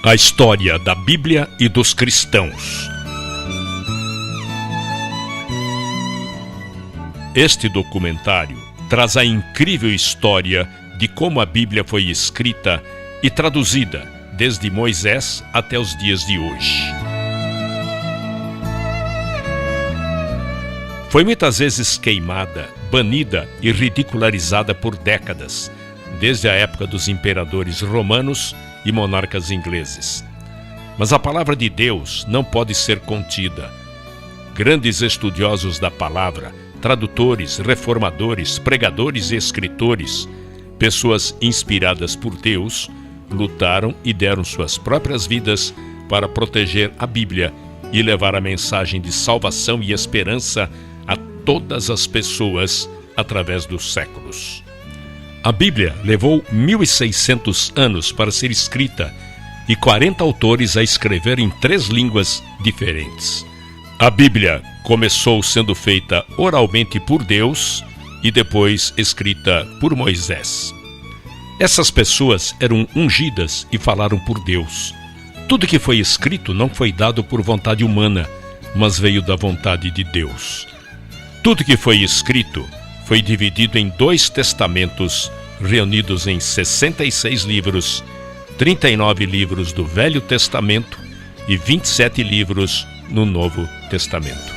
A história da Bíblia e dos cristãos. Este documentário traz a incrível história de como a Bíblia foi escrita e traduzida desde Moisés até os dias de hoje. Foi muitas vezes queimada, banida e ridicularizada por décadas, desde a época dos imperadores romanos e monarcas ingleses. Mas a palavra de Deus não pode ser contida. Grandes estudiosos da palavra, tradutores, reformadores, pregadores e escritores, pessoas inspiradas por Deus, lutaram e deram suas próprias vidas para proteger a Bíblia e levar a mensagem de salvação e esperança a todas as pessoas através dos séculos. A Bíblia levou 1.600 anos para ser escrita e 40 autores a escrever em 3 línguas diferentes. A Bíblia começou sendo feita oralmente por Deus e depois escrita por Moisés. Essas pessoas eram ungidas e falaram por Deus. Tudo que foi escrito não foi dado por vontade humana, mas veio da vontade de Deus. Tudo que foi escrito foi dividido em 2 testamentos, reunidos em 66 livros, 39 livros do Velho Testamento e 27 livros no Novo Testamento.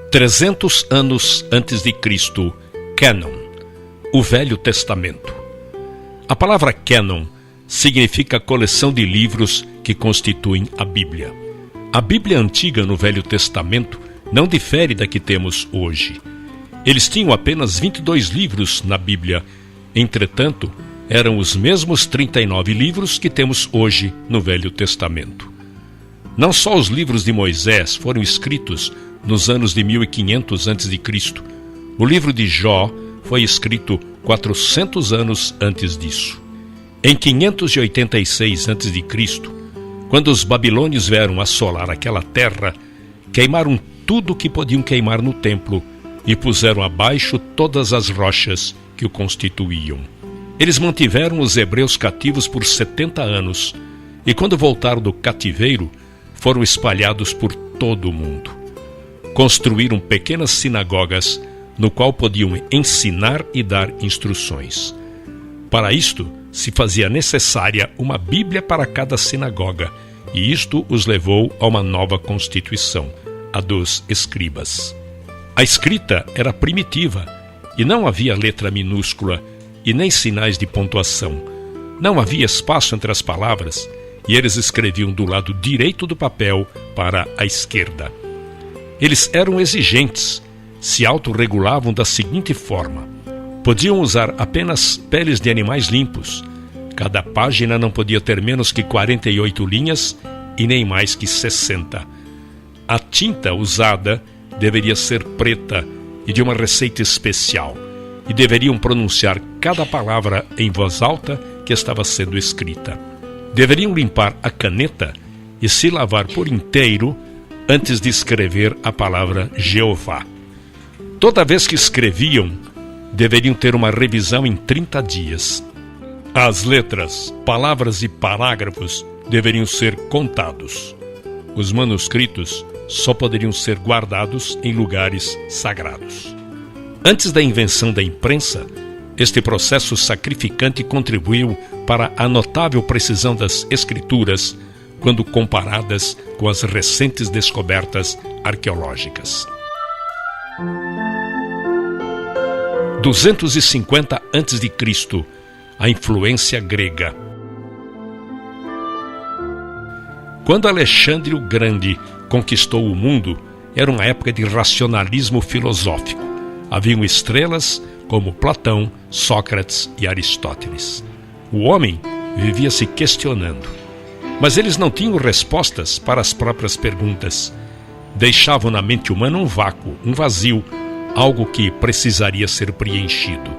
"300 anos antes de Cristo, Cânon, o Velho Testamento. A palavra cânon significa coleção de livros que constituem a Bíblia. A Bíblia antiga no Velho Testamento não difere da que temos hoje. Eles tinham apenas 22 livros na Bíblia, entretanto, eram os mesmos 39 livros que temos hoje no Velho Testamento. Não só os livros de Moisés foram escritos nos anos de 1500 a.C., o livro de Jó foi escrito 400 anos antes disso. Em 586 a.C., quando os babilônios vieram assolar aquela terra, queimaram tudo o que podiam queimar no templo e puseram abaixo todas as rochas que o constituíam. Eles mantiveram os hebreus cativos por 70 anos e quando voltaram do cativeiro, foram espalhados por todo o mundo. Construíram pequenas sinagogas no qual podiam ensinar e dar instruções. Para isto, se fazia necessária uma Bíblia para cada sinagoga, e isto os levou a uma nova constituição, a dos escribas. A escrita era primitiva, e não havia letra minúscula, e nem sinais de pontuação. Não havia espaço entre as palavras, e eles escreviam do lado direito do papel para a esquerda. Eles eram exigentes, se autorregulavam da seguinte forma: podiam usar apenas peles de animais limpos. Cada página não podia ter menos que 48 linhas e nem mais que 60. A tinta usada deveria ser preta e de uma receita especial, e deveriam pronunciar cada palavra em voz alta que estava sendo escrita. Deveriam limpar a caneta e se lavar por inteiro antes de escrever a palavra Jeová. Toda vez que escreviam, deveriam ter uma revisão em 30 dias. As letras, palavras e parágrafos deveriam ser contados. Os manuscritos só poderiam ser guardados em lugares sagrados. Antes da invenção da imprensa, este processo sacrificante contribuiu para a notável precisão das escrituras quando comparadas com as recentes descobertas arqueológicas. 250 a.C., a influência grega. Quando Alexandre o Grande conquistou o mundo, era uma época de racionalismo filosófico. Haviam estrelas como Platão, Sócrates e Aristóteles. O homem vivia se questionando, mas eles não tinham respostas para as próprias perguntas. Deixavam na mente humana um vácuo, um vazio, algo que precisaria ser preenchido.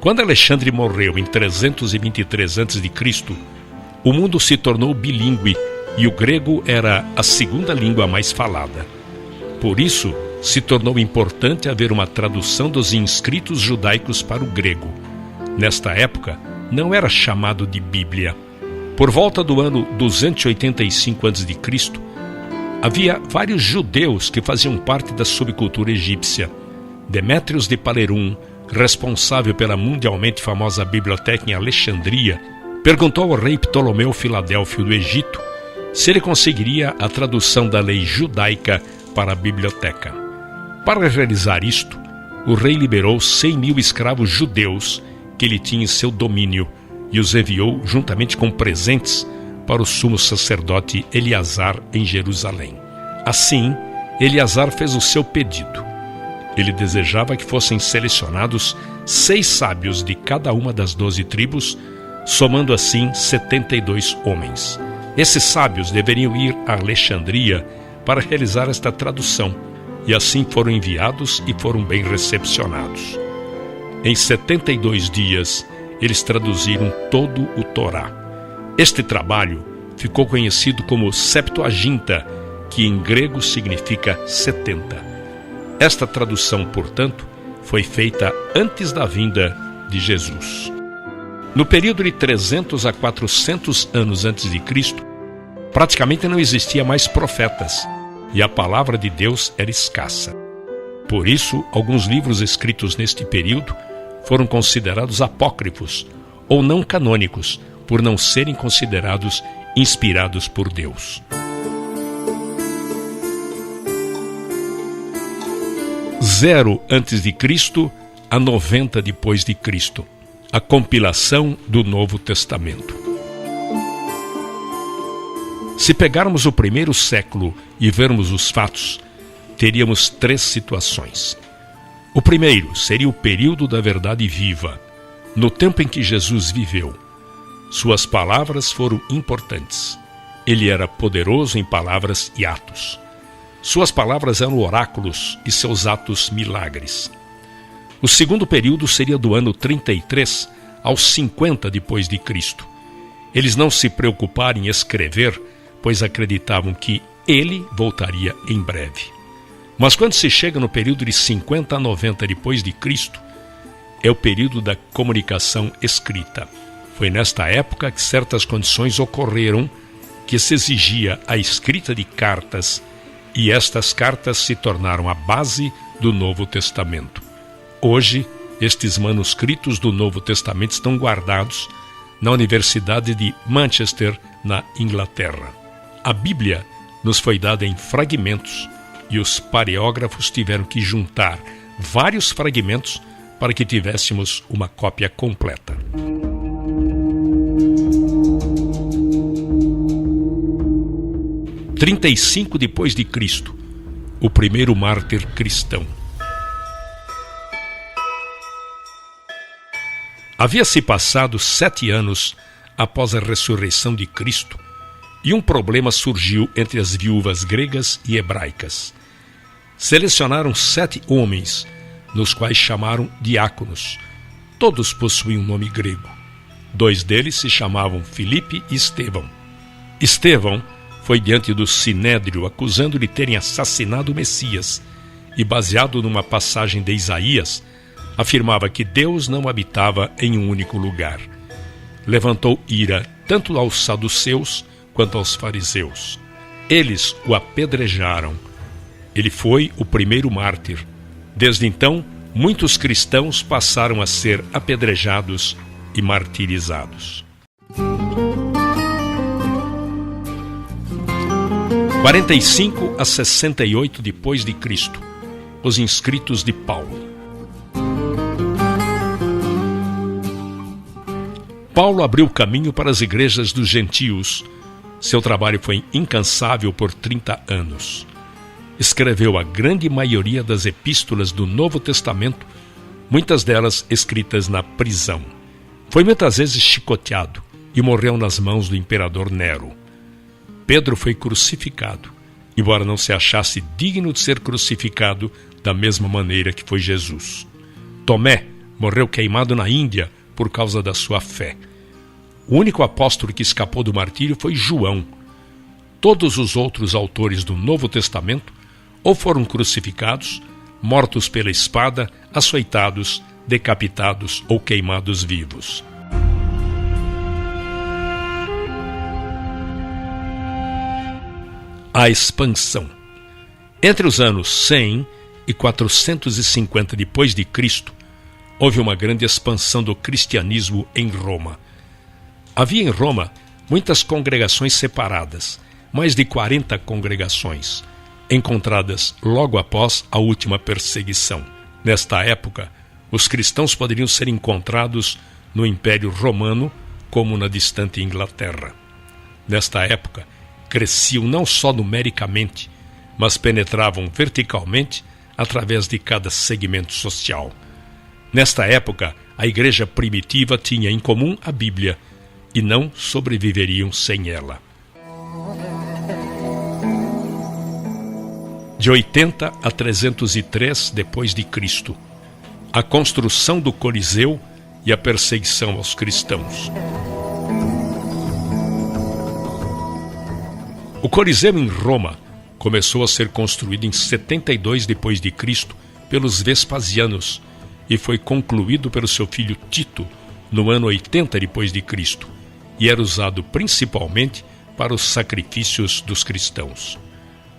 Quando Alexandre morreu em 323 a.C., o mundo se tornou bilíngue e o grego era a segunda língua mais falada. Por isso, se tornou importante haver uma tradução dos inscritos judaicos para o grego. Nesta época, não era chamado de Bíblia. Por volta do ano 285 a.C., havia vários judeus que faziam parte da subcultura egípcia. Demétrios de Palerum, responsável pela mundialmente famosa biblioteca em Alexandria, perguntou ao rei Ptolomeu Filadélfio do Egito se ele conseguiria a tradução da lei judaica para a biblioteca. Para realizar isto, o rei liberou 100.000 escravos judeus que ele tinha em seu domínio e os enviou juntamente com presentes para o sumo sacerdote Eleazar em Jerusalém. Assim, Eleazar fez o seu pedido. Ele desejava que fossem selecionados 6 sábios de cada uma das 12 tribos, somando assim 72 homens. Esses sábios deveriam ir a Alexandria para realizar esta tradução, e assim foram enviados e foram bem recepcionados. Em 72 dias, eles traduziram todo o Torá. Este trabalho ficou conhecido como Septuaginta, que em grego significa 70. Esta tradução, portanto, foi feita antes da vinda de Jesus. No período de 300 a 400 anos antes de Cristo, praticamente não existia mais profetas, e a palavra de Deus era escassa. Por isso, alguns livros escritos neste período foram considerados apócrifos ou não canônicos, por não serem considerados inspirados por Deus. 0 antes de Cristo a 90 depois de Cristo. A compilação do Novo Testamento. Se pegarmos o primeiro século e vermos os fatos, teríamos 3 situações. O primeiro seria o período da verdade viva, no tempo em que Jesus viveu. Suas palavras foram importantes. Ele era poderoso em palavras e atos. Suas palavras eram oráculos e seus atos milagres. O segundo período seria do ano 33 aos 50 depois de Cristo. Eles não se preocuparam em escrever, pois acreditavam que ele voltaria em breve. Mas quando se chega no período de 50 a 90 depois de Cristo, é o período da comunicação escrita. Foi nesta época que certas condições ocorreram que se exigia a escrita de cartas, e estas cartas se tornaram a base do Novo Testamento. Hoje, estes manuscritos do Novo Testamento estão guardados na Universidade de Manchester, na Inglaterra. A Bíblia nos foi dada em fragmentos e os paleógrafos tiveram que juntar vários fragmentos para que tivéssemos uma cópia completa. Em 35 depois de Cristo, o primeiro mártir cristão. Havia-se passado 7 anos após a ressurreição de Cristo e um problema surgiu entre as viúvas gregas e hebraicas. Selecionaram 7 homens, nos quais chamaram diáconos. Todos possuíam um nome grego. 2 deles se chamavam Filipe e Estevão. Estevão foi diante do Sinédrio acusando de terem assassinado o Messias e, baseado numa passagem de Isaías, afirmava que Deus não habitava em um único lugar. Levantou ira tanto aos saduceus quanto aos fariseus. Eles o apedrejaram. Ele foi o primeiro mártir. Desde então, muitos cristãos passaram a ser apedrejados e martirizados. 45 a 68 depois de Cristo. Os inscritos de Paulo. Paulo abriu caminho para as igrejas dos gentios. Seu trabalho foi incansável por 30 anos. Escreveu a grande maioria das epístolas do Novo Testamento, muitas delas escritas na prisão. Foi muitas vezes chicoteado e morreu nas mãos do imperador Nero. Pedro foi crucificado, embora não se achasse digno de ser crucificado da mesma maneira que foi Jesus. Tomé morreu queimado na Índia por causa da sua fé. O único apóstolo que escapou do martírio foi João. Todos os outros autores do Novo Testamento ou foram crucificados, mortos pela espada, açoitados, decapitados ou queimados vivos. A expansão. Entre os anos 100 e 450 depois de Cristo, houve uma grande expansão do cristianismo em Roma. Havia em Roma muitas congregações separadas, mais de 40 congregações, encontradas logo após a última perseguição. Nesta época, os cristãos poderiam ser encontrados no Império Romano como na distante Inglaterra. Nesta época, cresciam não só numericamente, mas penetravam verticalmente através de cada segmento social. Nesta época, a igreja primitiva tinha em comum a Bíblia e não sobreviveriam sem ela. De 80 a 303 depois de Cristo, a construção do Coliseu e a perseguição aos cristãos. O Coliseu em Roma começou a ser construído em 72 depois de Cristo pelos Vespasianos e foi concluído pelo seu filho Tito no ano 80 depois de Cristo e era usado principalmente para os sacrifícios dos cristãos.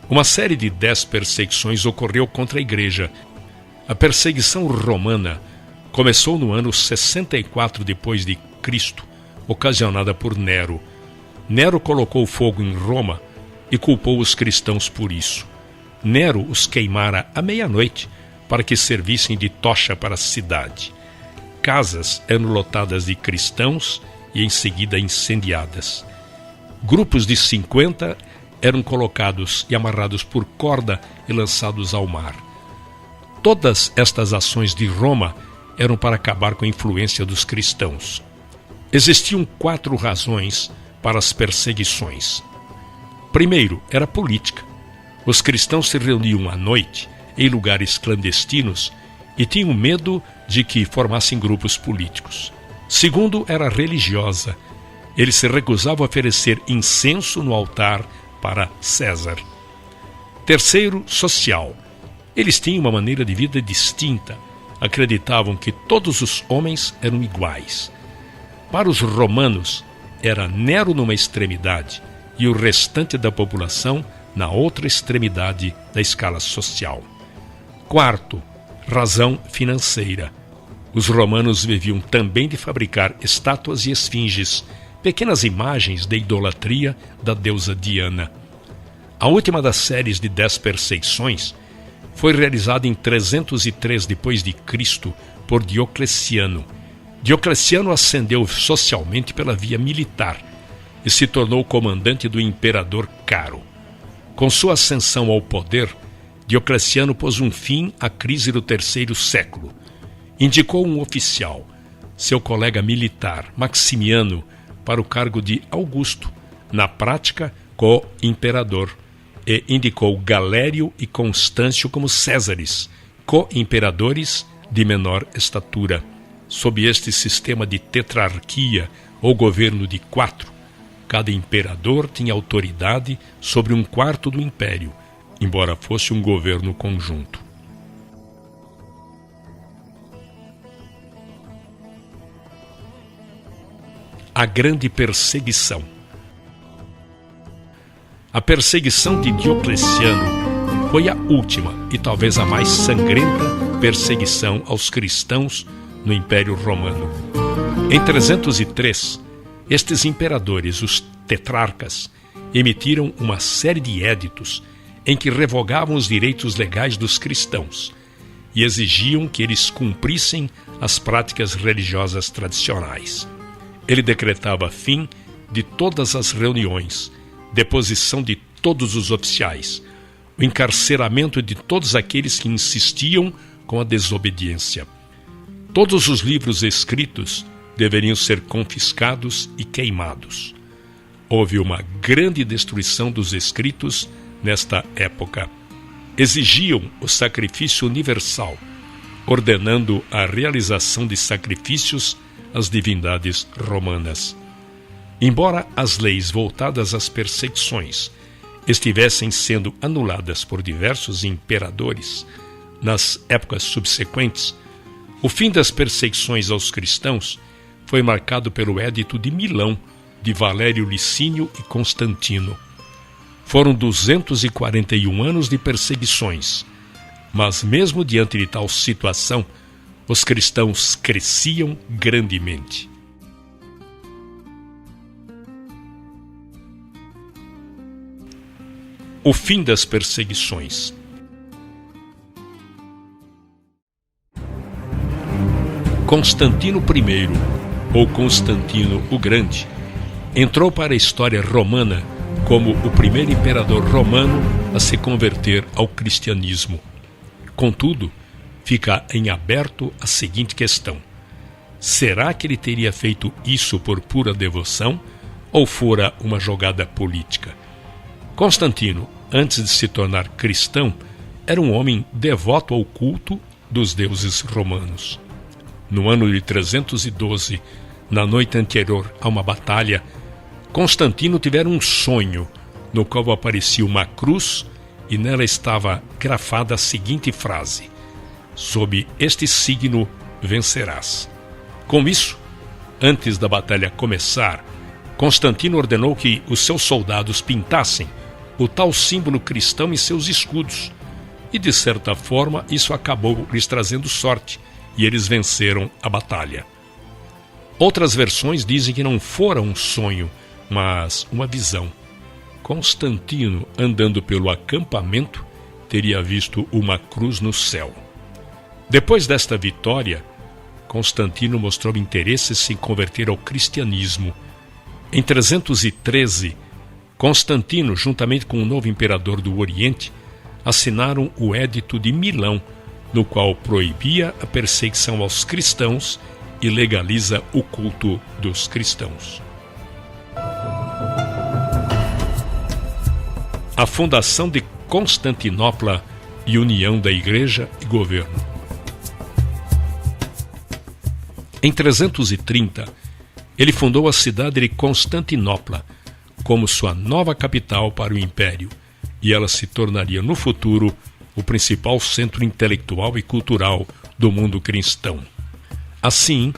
Uma série de 10 perseguições ocorreu contra a igreja. A perseguição romana começou no ano 64 depois de Cristo, ocasionada por Nero. Nero colocou fogo em Roma e culpou os cristãos por isso. Nero os queimara à meia-noite para que servissem de tocha para a cidade. Casas eram lotadas de cristãos e em seguida incendiadas. Grupos de 50 eram colocados e amarrados por corda e lançados ao mar. Todas estas ações de Roma eram para acabar com a influência dos cristãos. Existiam 4 razões para as perseguições. Primeiro, era política. Os cristãos se reuniam à noite em lugares clandestinos e tinham medo de que formassem grupos políticos. Segundo, era religiosa. Eles se recusavam a oferecer incenso no altar para César. Terceiro, social. Eles tinham uma maneira de vida distinta. Acreditavam que todos os homens eram iguais. Para os romanos, era Nero numa extremidade e o restante da população na outra extremidade da escala social. Quarto, razão financeira. Os romanos viviam também de fabricar estátuas e esfinges, pequenas imagens de idolatria da deusa Diana. A última das séries de 10 perseguições foi realizada em 303 depois de Cristo por Diocleciano. Diocleciano ascendeu socialmente pela via militar e se tornou comandante do imperador Caro. Com sua ascensão ao poder, Diocleciano pôs um fim à crise do terceiro século. Indicou um oficial, seu colega militar, Maximiano, para o cargo de Augusto, na prática, co-imperador, e indicou Galério e Constâncio como Césares, co-imperadores de menor estatura. Sob este sistema de tetrarquia, ou governo de 4, cada imperador tinha autoridade sobre 1/4 do império, embora fosse um governo conjunto. A grande perseguição. A perseguição de Diocleciano foi a última e talvez a mais sangrenta perseguição aos cristãos no Império Romano. Em 303, estes imperadores, os tetrarcas, emitiram uma série de éditos em que revogavam os direitos legais dos cristãos e exigiam que eles cumprissem as práticas religiosas tradicionais. Ele decretava fim de todas as reuniões, deposição de todos os oficiais, o encarceramento de todos aqueles que insistiam com a desobediência. Todos os livros escritos deveriam ser confiscados e queimados. Houve uma grande destruição dos escritos nesta época. Exigiam o sacrifício universal, ordenando a realização de sacrifícios às divindades romanas. Embora as leis voltadas às perseguições estivessem sendo anuladas por diversos imperadores nas épocas subsequentes, o fim das perseguições aos cristãos foi marcado pelo Édito de Milão de Valério Licínio e Constantino. Foram 241 anos de perseguições, mas mesmo diante de tal situação, os cristãos cresciam grandemente. O fim das perseguições. Constantino I, ou Constantino o Grande, entrou para a história romana como o primeiro imperador romano a se converter ao cristianismo. Contudo, fica em aberto a seguinte questão: será que ele teria feito isso por pura devoção ou fora uma jogada política? Constantino, antes de se tornar cristão, era um homem devoto ao culto dos deuses romanos. No ano de 312, na noite anterior a uma batalha, Constantino tivera um sonho no qual aparecia uma cruz e nela estava grafada a seguinte frase: sob este signo vencerás. Com isso, antes da batalha começar, Constantino ordenou que os seus soldados pintassem o tal símbolo cristão em seus escudos, e de certa forma isso acabou lhes trazendo sorte, e eles venceram a batalha. Outras versões dizem que não fora um sonho, mas uma visão. Constantino, andando pelo acampamento, teria visto uma cruz no céu. Depois desta vitória, Constantino mostrou interesse em se converter ao cristianismo. Em 313, Constantino, juntamente com o novo imperador do Oriente, assinaram o Édito de Milão, no qual proibia a perseguição aos cristãos e legaliza o culto dos cristãos. A fundação de Constantinopla e união da Igreja e governo. Em 330, ele fundou a cidade de Constantinopla como sua nova capital para o Império, e ela se tornaria no futuro o principal centro intelectual e cultural do mundo cristão. Assim,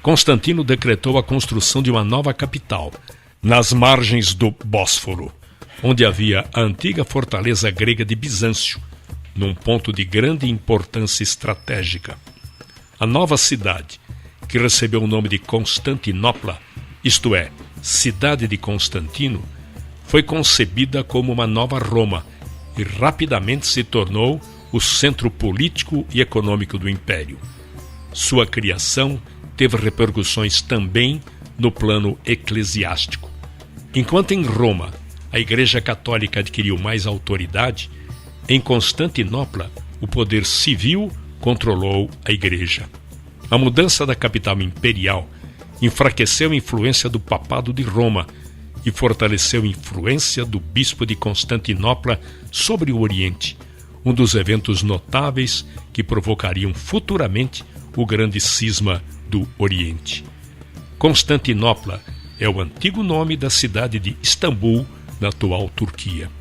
Constantino decretou a construção de uma nova capital, nas margens do Bósforo, onde havia a antiga fortaleza grega de Bizâncio, num ponto de grande importância estratégica. A nova cidade, que recebeu o nome de Constantinopla, isto é, Cidade de Constantino, foi concebida como uma nova Roma e rapidamente se tornou o centro político e econômico do Império. Sua criação teve repercussões também no plano eclesiástico. Enquanto em Roma a Igreja Católica adquiriu mais autoridade, em Constantinopla o poder civil controlou a Igreja. A mudança da capital imperial enfraqueceu a influência do Papado de Roma e fortaleceu a influência do Bispo de Constantinopla sobre o Oriente, um dos eventos notáveis que provocariam futuramente o grande cisma do Oriente. Constantinopla é o antigo nome da cidade de Istambul, na atual Turquia. –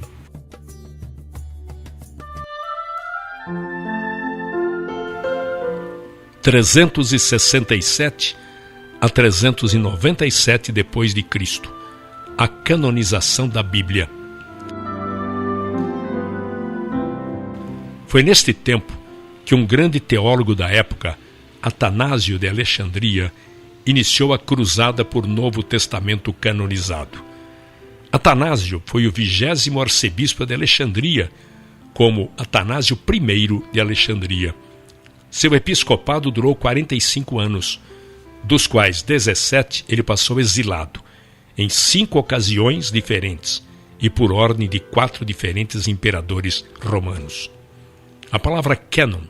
367 a 397 depois de Cristo, a canonização da Bíblia. Foi neste tempo que um grande teólogo da época, Atanásio de Alexandria, iniciou a cruzada por Novo Testamento canonizado. Atanásio foi o 20º arcebispo de Alexandria, como Atanásio I de Alexandria. Seu episcopado durou 45 anos, dos quais 17 ele passou exilado, em 5 ocasiões diferentes e por ordem de 4 diferentes imperadores romanos. A palavra cânon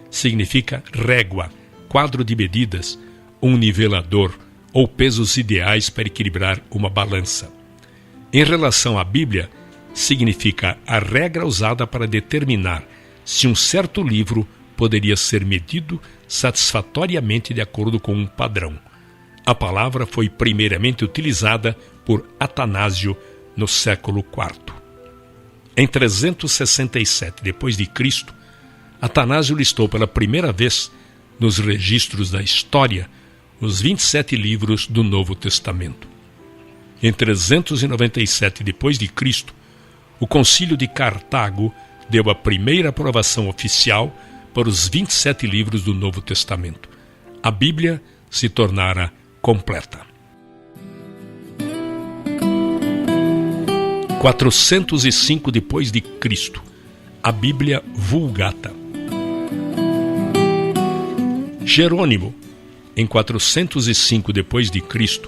significa régua, quadro de medidas, um nivelador ou pesos ideais para equilibrar uma balança. Em relação à Bíblia, significa a regra usada para determinar se um certo livro poderia ser medido satisfatoriamente de acordo com um padrão. A palavra foi primeiramente utilizada por Atanásio no século IV. Em 367 d.C., Atanásio listou pela primeira vez nos registros da história os 27 livros do Novo Testamento. Em 397 d.C., o Concílio de Cartago deu a primeira aprovação oficial para os 27 livros do Novo Testamento. A Bíblia se tornara completa. 405 d.C., a Bíblia Vulgata. Jerônimo, em 405 d.C.,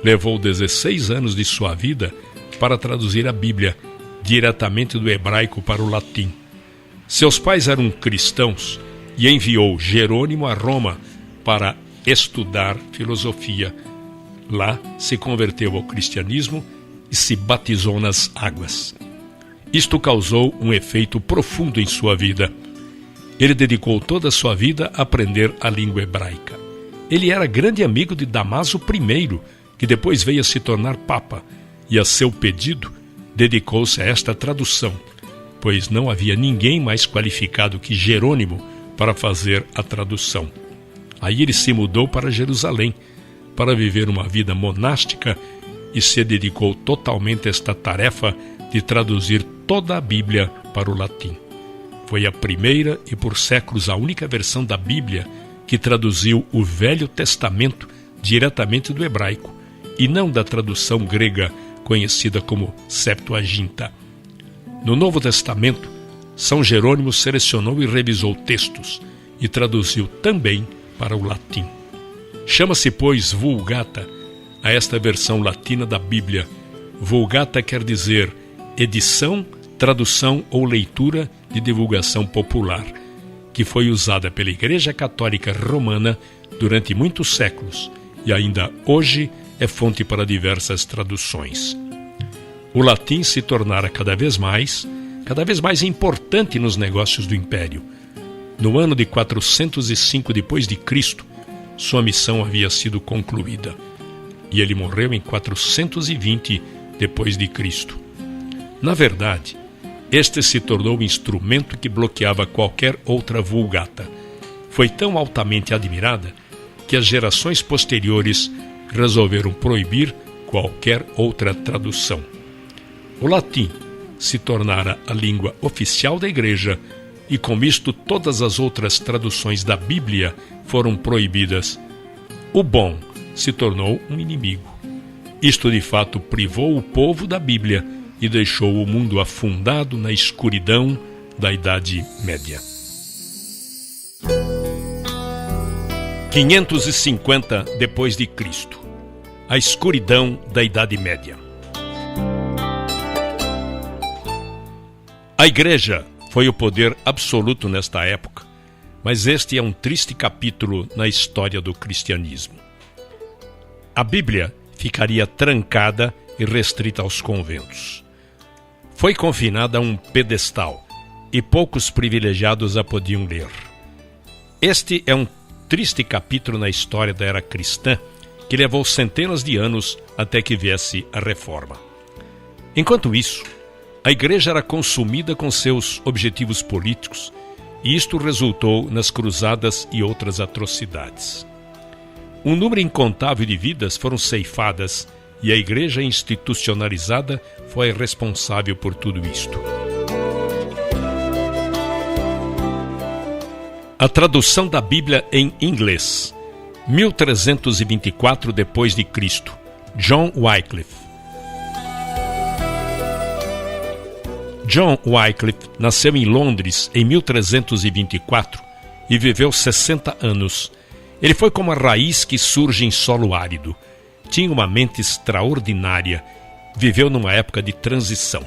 levou 16 anos de sua vida para traduzir a Bíblia diretamente do hebraico para o latim. Seus pais eram cristãos e enviou Jerônimo a Roma para estudar filosofia. Lá se converteu ao cristianismo e se batizou nas águas. Isto causou um efeito profundo em sua vida. Ele dedicou toda a sua vida a aprender a língua hebraica. Ele era grande amigo de Damaso I, que depois veio a se tornar papa, e a seu pedido dedicou-se a esta tradução, pois não havia ninguém mais qualificado que Jerônimo para fazer a tradução. Aí ele se mudou para Jerusalém para viver uma vida monástica e se dedicou totalmente a esta tarefa de traduzir toda a Bíblia para o latim. Foi a primeira e por séculos a única versão da Bíblia que traduziu o Velho Testamento diretamente do hebraico e não da tradução grega conhecida como Septuaginta. No Novo Testamento, São Jerônimo selecionou e revisou textos e traduziu também para o latim. Chama-se, pois, Vulgata a esta versão latina da Bíblia. Vulgata quer dizer edição, tradução ou leitura de divulgação popular, que foi usada pela Igreja Católica Romana durante muitos séculos e ainda hoje é fonte para diversas traduções. O latim se tornara cada vez mais importante nos negócios do Império. No ano de 405 d.C., sua missão havia sido concluída e ele morreu em 420 d.C. Na verdade, este se tornou um instrumento que bloqueava qualquer outra vulgata. Foi tão altamente admirada que as gerações posteriores resolveram proibir qualquer outra tradução. O latim se tornara a língua oficial da Igreja e com isto todas as outras traduções da Bíblia foram proibidas. O bom se tornou um inimigo. Isto de fato privou o povo da Bíblia e deixou o mundo afundado na escuridão da Idade Média. 550 d.C., a escuridão da Idade Média. A Igreja foi o poder absoluto nesta época, mas este é um triste capítulo na história do cristianismo. A Bíblia ficaria trancada e restrita aos conventos. Foi confinada a um pedestal e poucos privilegiados a podiam ler. Este é um triste capítulo na história da era cristã que levou centenas de anos até que viesse a Reforma. Enquanto isso, a Igreja era consumida com seus objetivos políticos e isto resultou nas cruzadas e outras atrocidades. Um número incontável de vidas foram ceifadas e a Igreja institucionalizada foi responsável por tudo isto. A tradução da Bíblia em inglês, 1324 d.C., John Wycliffe. John Wycliffe nasceu em Londres em 1324 e viveu 60 anos. Ele foi como a raiz que surge em solo árido. Tinha uma mente extraordinária. Viveu numa época de transição.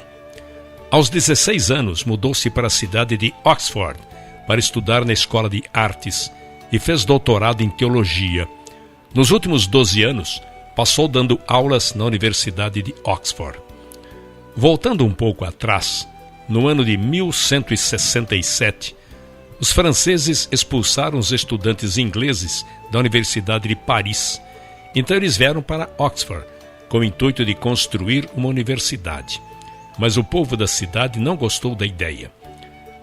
Aos 16 anos, mudou-se para a cidade de Oxford para estudar na Escola de Artes e fez doutorado em teologia. Nos últimos 12 anos, passou dando aulas na Universidade de Oxford. Voltando um pouco atrás, no ano de 1167, os franceses expulsaram os estudantes ingleses da Universidade de Paris. Então eles vieram para Oxford, com o intuito de construir uma universidade. mas o povo da cidade não gostou da ideia.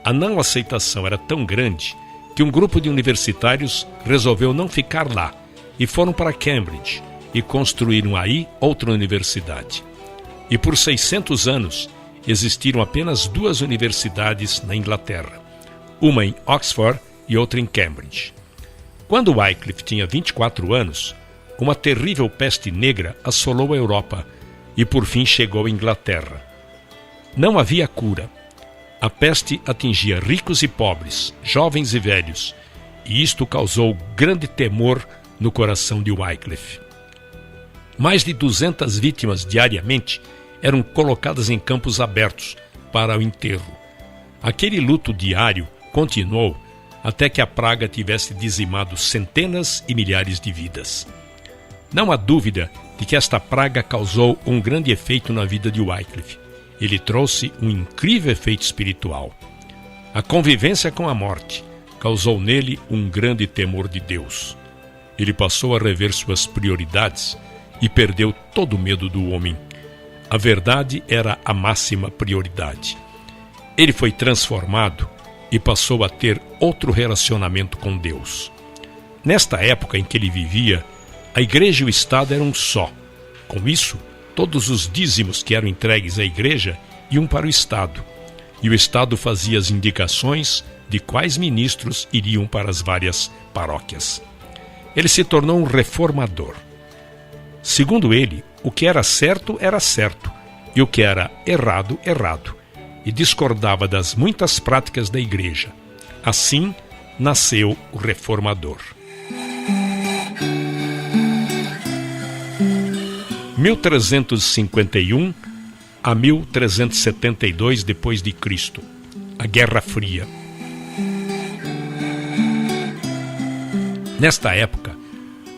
A não aceitação era tão grande que um grupo de universitários resolveu não ficar lá e foram para Cambridge e construíram aí outra universidade. E por 600 anos existiram apenas 2 universidades na Inglaterra, uma em Oxford e outra em Cambridge. Quando Wycliffe tinha 24 anos, uma terrível peste negra assolou a Europa e por fim chegou à Inglaterra. Não havia cura. A peste atingia ricos e pobres, jovens e velhos, e isto causou grande temor no coração de Wycliffe. Mais de 200 vítimas diariamente eram colocadas em campos abertos para o enterro. Aquele luto diário continuou até que a praga tivesse dizimado centenas e milhares de vidas. Não há dúvida de que esta praga causou um grande efeito na vida de Wycliffe. Ele trouxe um incrível efeito espiritual. A convivência com a morte causou nele um grande temor de Deus. Ele passou a rever suas prioridades e perdeu todo o medo do homem. A verdade era a máxima prioridade. Ele foi transformado e passou a ter outro relacionamento com Deus. Nesta época em que ele vivia, a igreja e o Estado eram um só. Com isso, todos os dízimos que eram entregues à igreja iam para o Estado, e o Estado fazia as indicações de quais ministros iriam para as várias paróquias. Ele se tornou um reformador. Segundo ele, o que era certo, e o que era errado, errado, e discordava das muitas práticas da igreja. Assim, nasceu o reformador. 1351 a 1372 depois de Cristo, a Guerra Fria. Nesta época,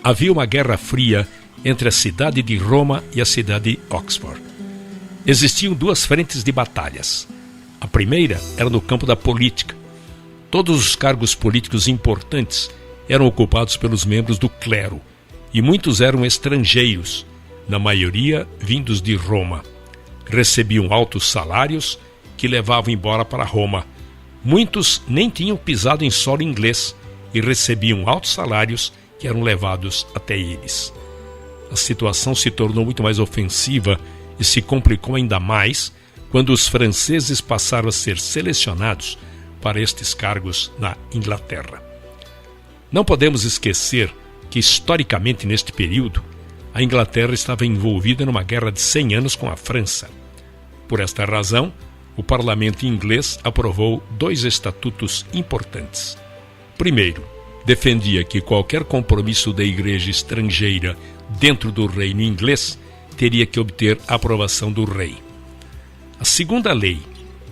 havia uma guerra fria entre a cidade de Roma e a cidade de Oxford. Existiam 2 frentes de batalhas. A primeira era no campo da política. Todos os cargos políticos importantes eram ocupados pelos membros do clero, e muitos eram estrangeiros, na maioria vindos de Roma. Recebiam altos salários que levavam embora para Roma. Muitos nem tinham pisado em solo inglês e recebiam altos salários que eram levados até eles. A situação se tornou muito mais ofensiva e se complicou ainda mais quando os franceses passaram a ser selecionados para estes cargos na Inglaterra. Não podemos esquecer que, historicamente, neste período, a Inglaterra estava envolvida numa guerra de 100 anos com a França. Por esta razão, o parlamento inglês aprovou 2 estatutos importantes. Primeiro, defendia que qualquer compromisso da igreja estrangeira dentro do reino inglês teria que obter a aprovação do rei. A segunda lei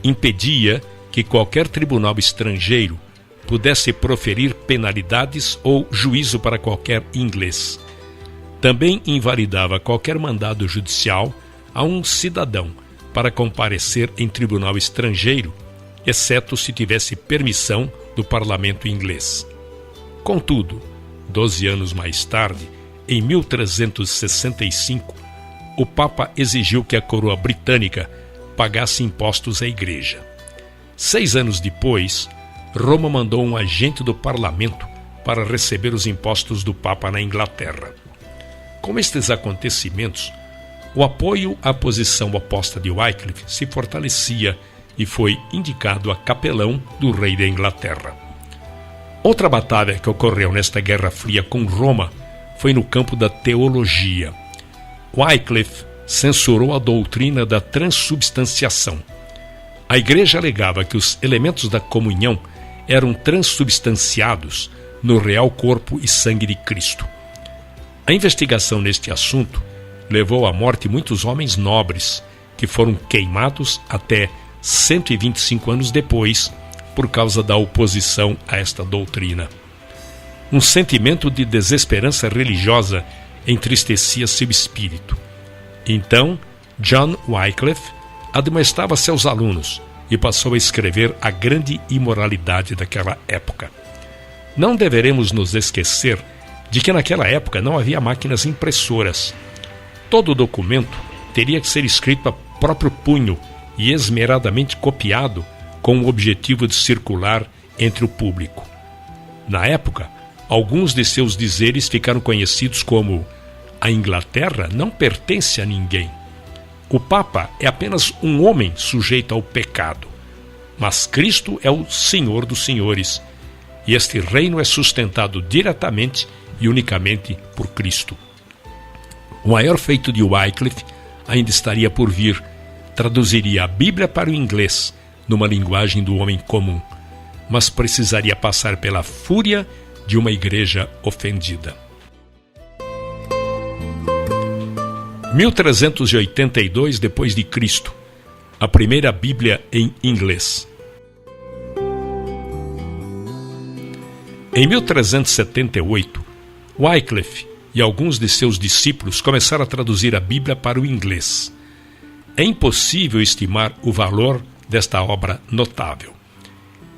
impedia que qualquer tribunal estrangeiro pudesse proferir penalidades ou juízo para qualquer inglês. Também invalidava qualquer mandado judicial a um cidadão para comparecer em tribunal estrangeiro, exceto se tivesse permissão do parlamento inglês. Contudo, 12 anos mais tarde, em 1365, o Papa exigiu que a coroa britânica pagasse impostos à igreja. 6 anos depois, Roma mandou um agente do parlamento para receber os impostos do Papa na Inglaterra. Com estes acontecimentos, o apoio à posição oposta de Wycliffe se fortalecia e foi indicado a capelão do rei da Inglaterra. Outra batalha que ocorreu nesta Guerra Fria com Roma foi no campo da teologia. Wycliffe censurou a doutrina da transubstanciação. A igreja alegava que os elementos da comunhão eram transubstanciados no real corpo e sangue de Cristo. A investigação neste assunto levou à morte muitos homens nobres, que foram queimados até 125 anos depois, por causa da oposição a esta doutrina. Um sentimento de desesperança religiosa entristecia seu espírito. Então, John Wycliffe admoestava seus alunos e passou a escrever a grande imoralidade daquela época. Não deveremos nos esquecer de que naquela época não havia máquinas impressoras. Todo documento teria que ser escrito a próprio punho e esmeradamente copiado com o objetivo de circular entre o público. Na época, alguns de seus dizeres ficaram conhecidos como: a Inglaterra não pertence a ninguém. O Papa é apenas um homem sujeito ao pecado. Mas Cristo é o Senhor dos senhores, e este reino é sustentado diretamente e unicamente por Cristo. O maior feito de Wycliffe ainda estaria por vir. Traduziria a Bíblia para o inglês, numa linguagem do homem comum, mas precisaria passar pela fúria de uma igreja ofendida. 1382 depois de Cristo, a primeira Bíblia em inglês. Em 1378, Wycliffe e alguns de seus discípulos começaram a traduzir a Bíblia para o inglês. É impossível estimar o valor desta obra notável.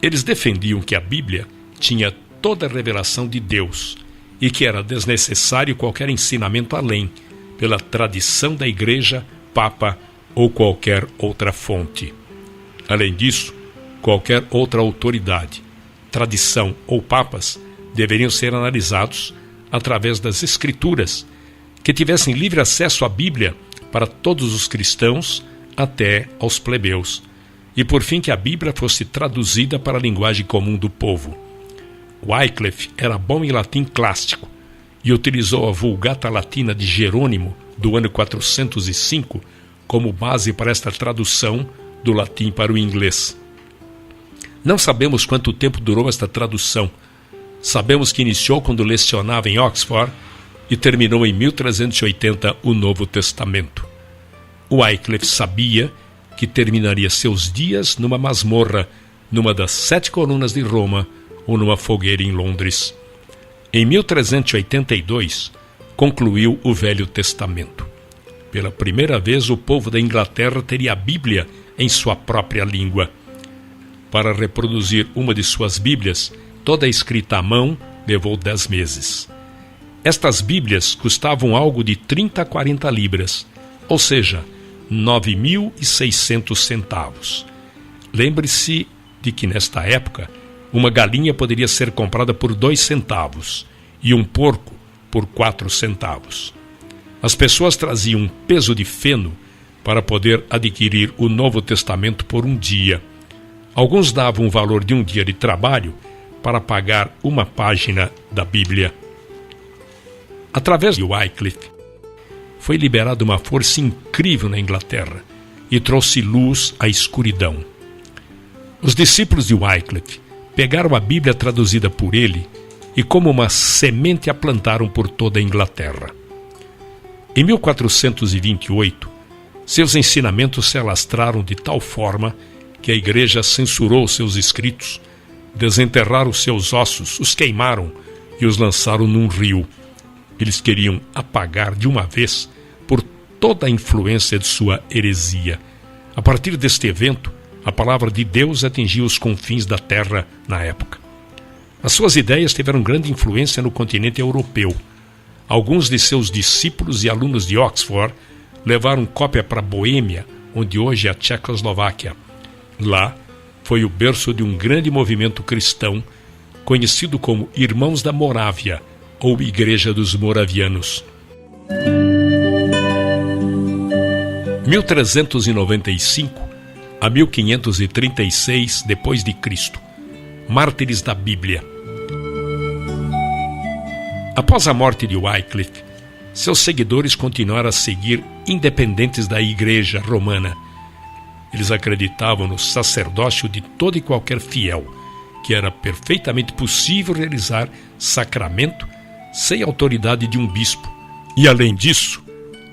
Eles defendiam que a Bíblia tinha toda a revelação de Deus e que era desnecessário qualquer ensinamento além, pela tradição da Igreja, Papa ou qualquer outra fonte. Além disso, qualquer outra autoridade, tradição ou papas deveriam ser analisados através das Escrituras, que tivessem livre acesso à Bíblia para todos os cristãos até aos plebeus, e por fim que a Bíblia fosse traduzida para a linguagem comum do povo. Wycliffe era bom em latim clássico e utilizou a Vulgata Latina de Jerônimo do ano 405 como base para esta tradução do latim para o inglês. Não sabemos quanto tempo durou esta tradução. Sabemos que iniciou quando lecionava em Oxford e terminou em 1380 o Novo Testamento. Wycliffe sabia que terminaria seus dias numa masmorra, numa das 7 colunas de Roma ou numa fogueira em Londres. Em 1382, concluiu o Velho Testamento. Pela primeira vez, o povo da Inglaterra teria a Bíblia em sua própria língua. Para reproduzir uma de suas Bíblias, toda escrita à mão, levou 10 meses. Estas Bíblias custavam algo de 30 a 40 libras, ou seja, 9.600 centavos. Lembre-se de que, nesta época, uma galinha poderia ser comprada por 2 centavos e um porco por 4 centavos. As pessoas traziam um peso de feno para poder adquirir o Novo Testamento por um dia. Alguns davam o valor de um dia de trabalho para pagar uma página da Bíblia. Através de Wycliffe, foi liberada uma força incrível na Inglaterra e trouxe luz à escuridão. Os discípulos de Wycliffe pegaram a Bíblia traduzida por ele e como uma semente a plantaram por toda a Inglaterra. Em 1428, seus ensinamentos se alastraram de tal forma que a Igreja censurou seus escritos, desenterraram seus ossos, os queimaram e os lançaram num rio. Eles queriam apagar de uma vez por toda a influência de sua heresia. A partir deste evento, a palavra de Deus atingiu os confins da terra na época. As suas ideias tiveram grande influência no continente europeu. Alguns de seus discípulos e alunos de Oxford levaram cópia para Boêmia, onde hoje é a Tchecoslováquia. Lá foi o berço de um grande movimento cristão, conhecido como Irmãos da Morávia, ou Igreja dos Moravianos. 1395 a 1536 depois de Cristo. Mártires da Bíblia. Após a morte de Wycliffe, seus seguidores continuaram a seguir independentes da Igreja Romana. Eles acreditavam no sacerdócio de todo e qualquer fiel, que era perfeitamente possível realizar sacramento sem autoridade de um bispo. E além disso,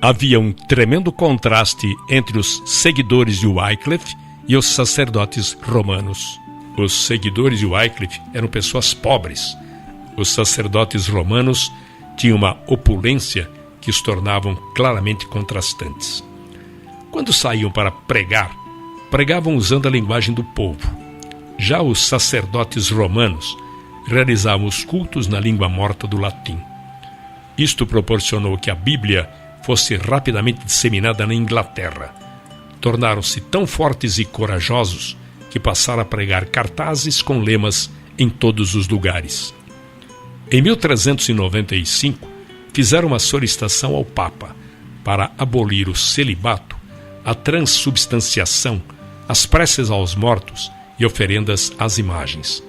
havia um tremendo contraste entre os seguidores de Wycliffe e os sacerdotes romanos. Os seguidores de Wycliffe eram pessoas pobres. Os sacerdotes romanos tinham uma opulência que os tornavam claramente contrastantes. Quando saíam para pregar, pregavam usando a linguagem do povo. Já os sacerdotes romanos realizavam os cultos na língua morta do latim. Isto proporcionou que a Bíblia fosse rapidamente disseminada na Inglaterra. tornaram-se tão fortes e corajosos que passaram a pregar cartazes com lemas em todos os lugares. Em 1395, fizeram uma solicitação ao Papa para abolir o celibato, a transubstanciação, as preces aos mortos e oferendas às imagens.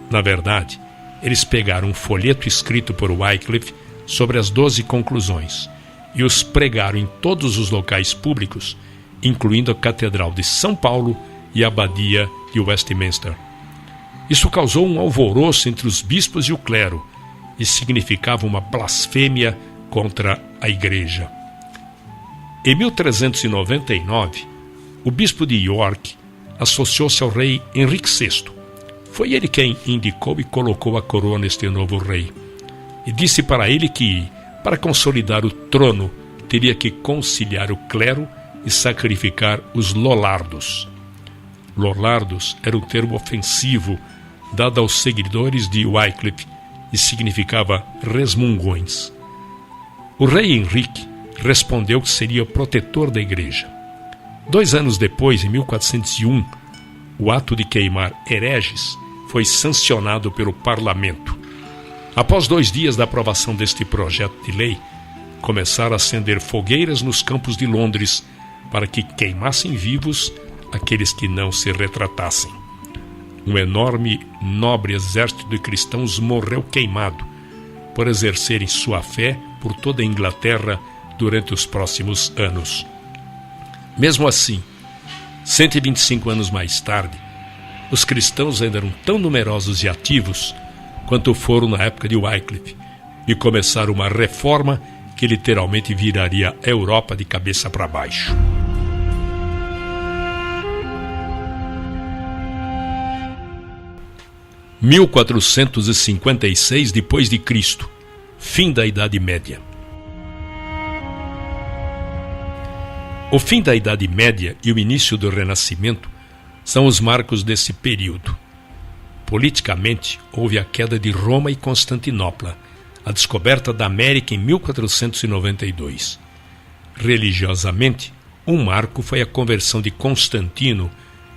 Na verdade, eles pegaram um folheto escrito por Wycliffe sobre as 12 conclusões e os pregaram em todos os locais públicos, incluindo a Catedral de São Paulo e a Abadia de Westminster. Isso causou um alvoroço entre os bispos e o clero e significava uma blasfêmia contra a Igreja. Em 1399, o bispo de York associou-se ao rei Henrique VI. Foi ele quem indicou e colocou a coroa neste novo rei. E disse para ele que, para consolidar o trono, teria que conciliar o clero e sacrificar os lollardos. Lollardos era um termo ofensivo dado aos seguidores de Wycliffe e significava resmungões. O rei Henrique respondeu que seria o protetor da igreja. 2 anos depois, em 1401, o ato de queimar hereges foi sancionado pelo parlamento. Após 2 dias da aprovação deste projeto de lei, começaram a acender fogueiras nos campos de Londres para que queimassem vivos aqueles que não se retratassem. Um enorme, nobre exército de cristãos morreu queimado por exercerem sua fé por toda a Inglaterra durante os próximos anos. Mesmo assim, 125 anos mais tarde, os cristãos ainda eram tão numerosos e ativos quanto foram na época de Wycliffe e começaram uma reforma que literalmente viraria a Europa de cabeça para baixo. Em 1456 depois de Cristo, fim da Idade Média. O fim da Idade Média e o início do Renascimento são os marcos desse período. Politicamente, houve a queda de Roma e Constantinopla, a descoberta da América em 1492. Religiosamente, um marco foi a conversão de Constantino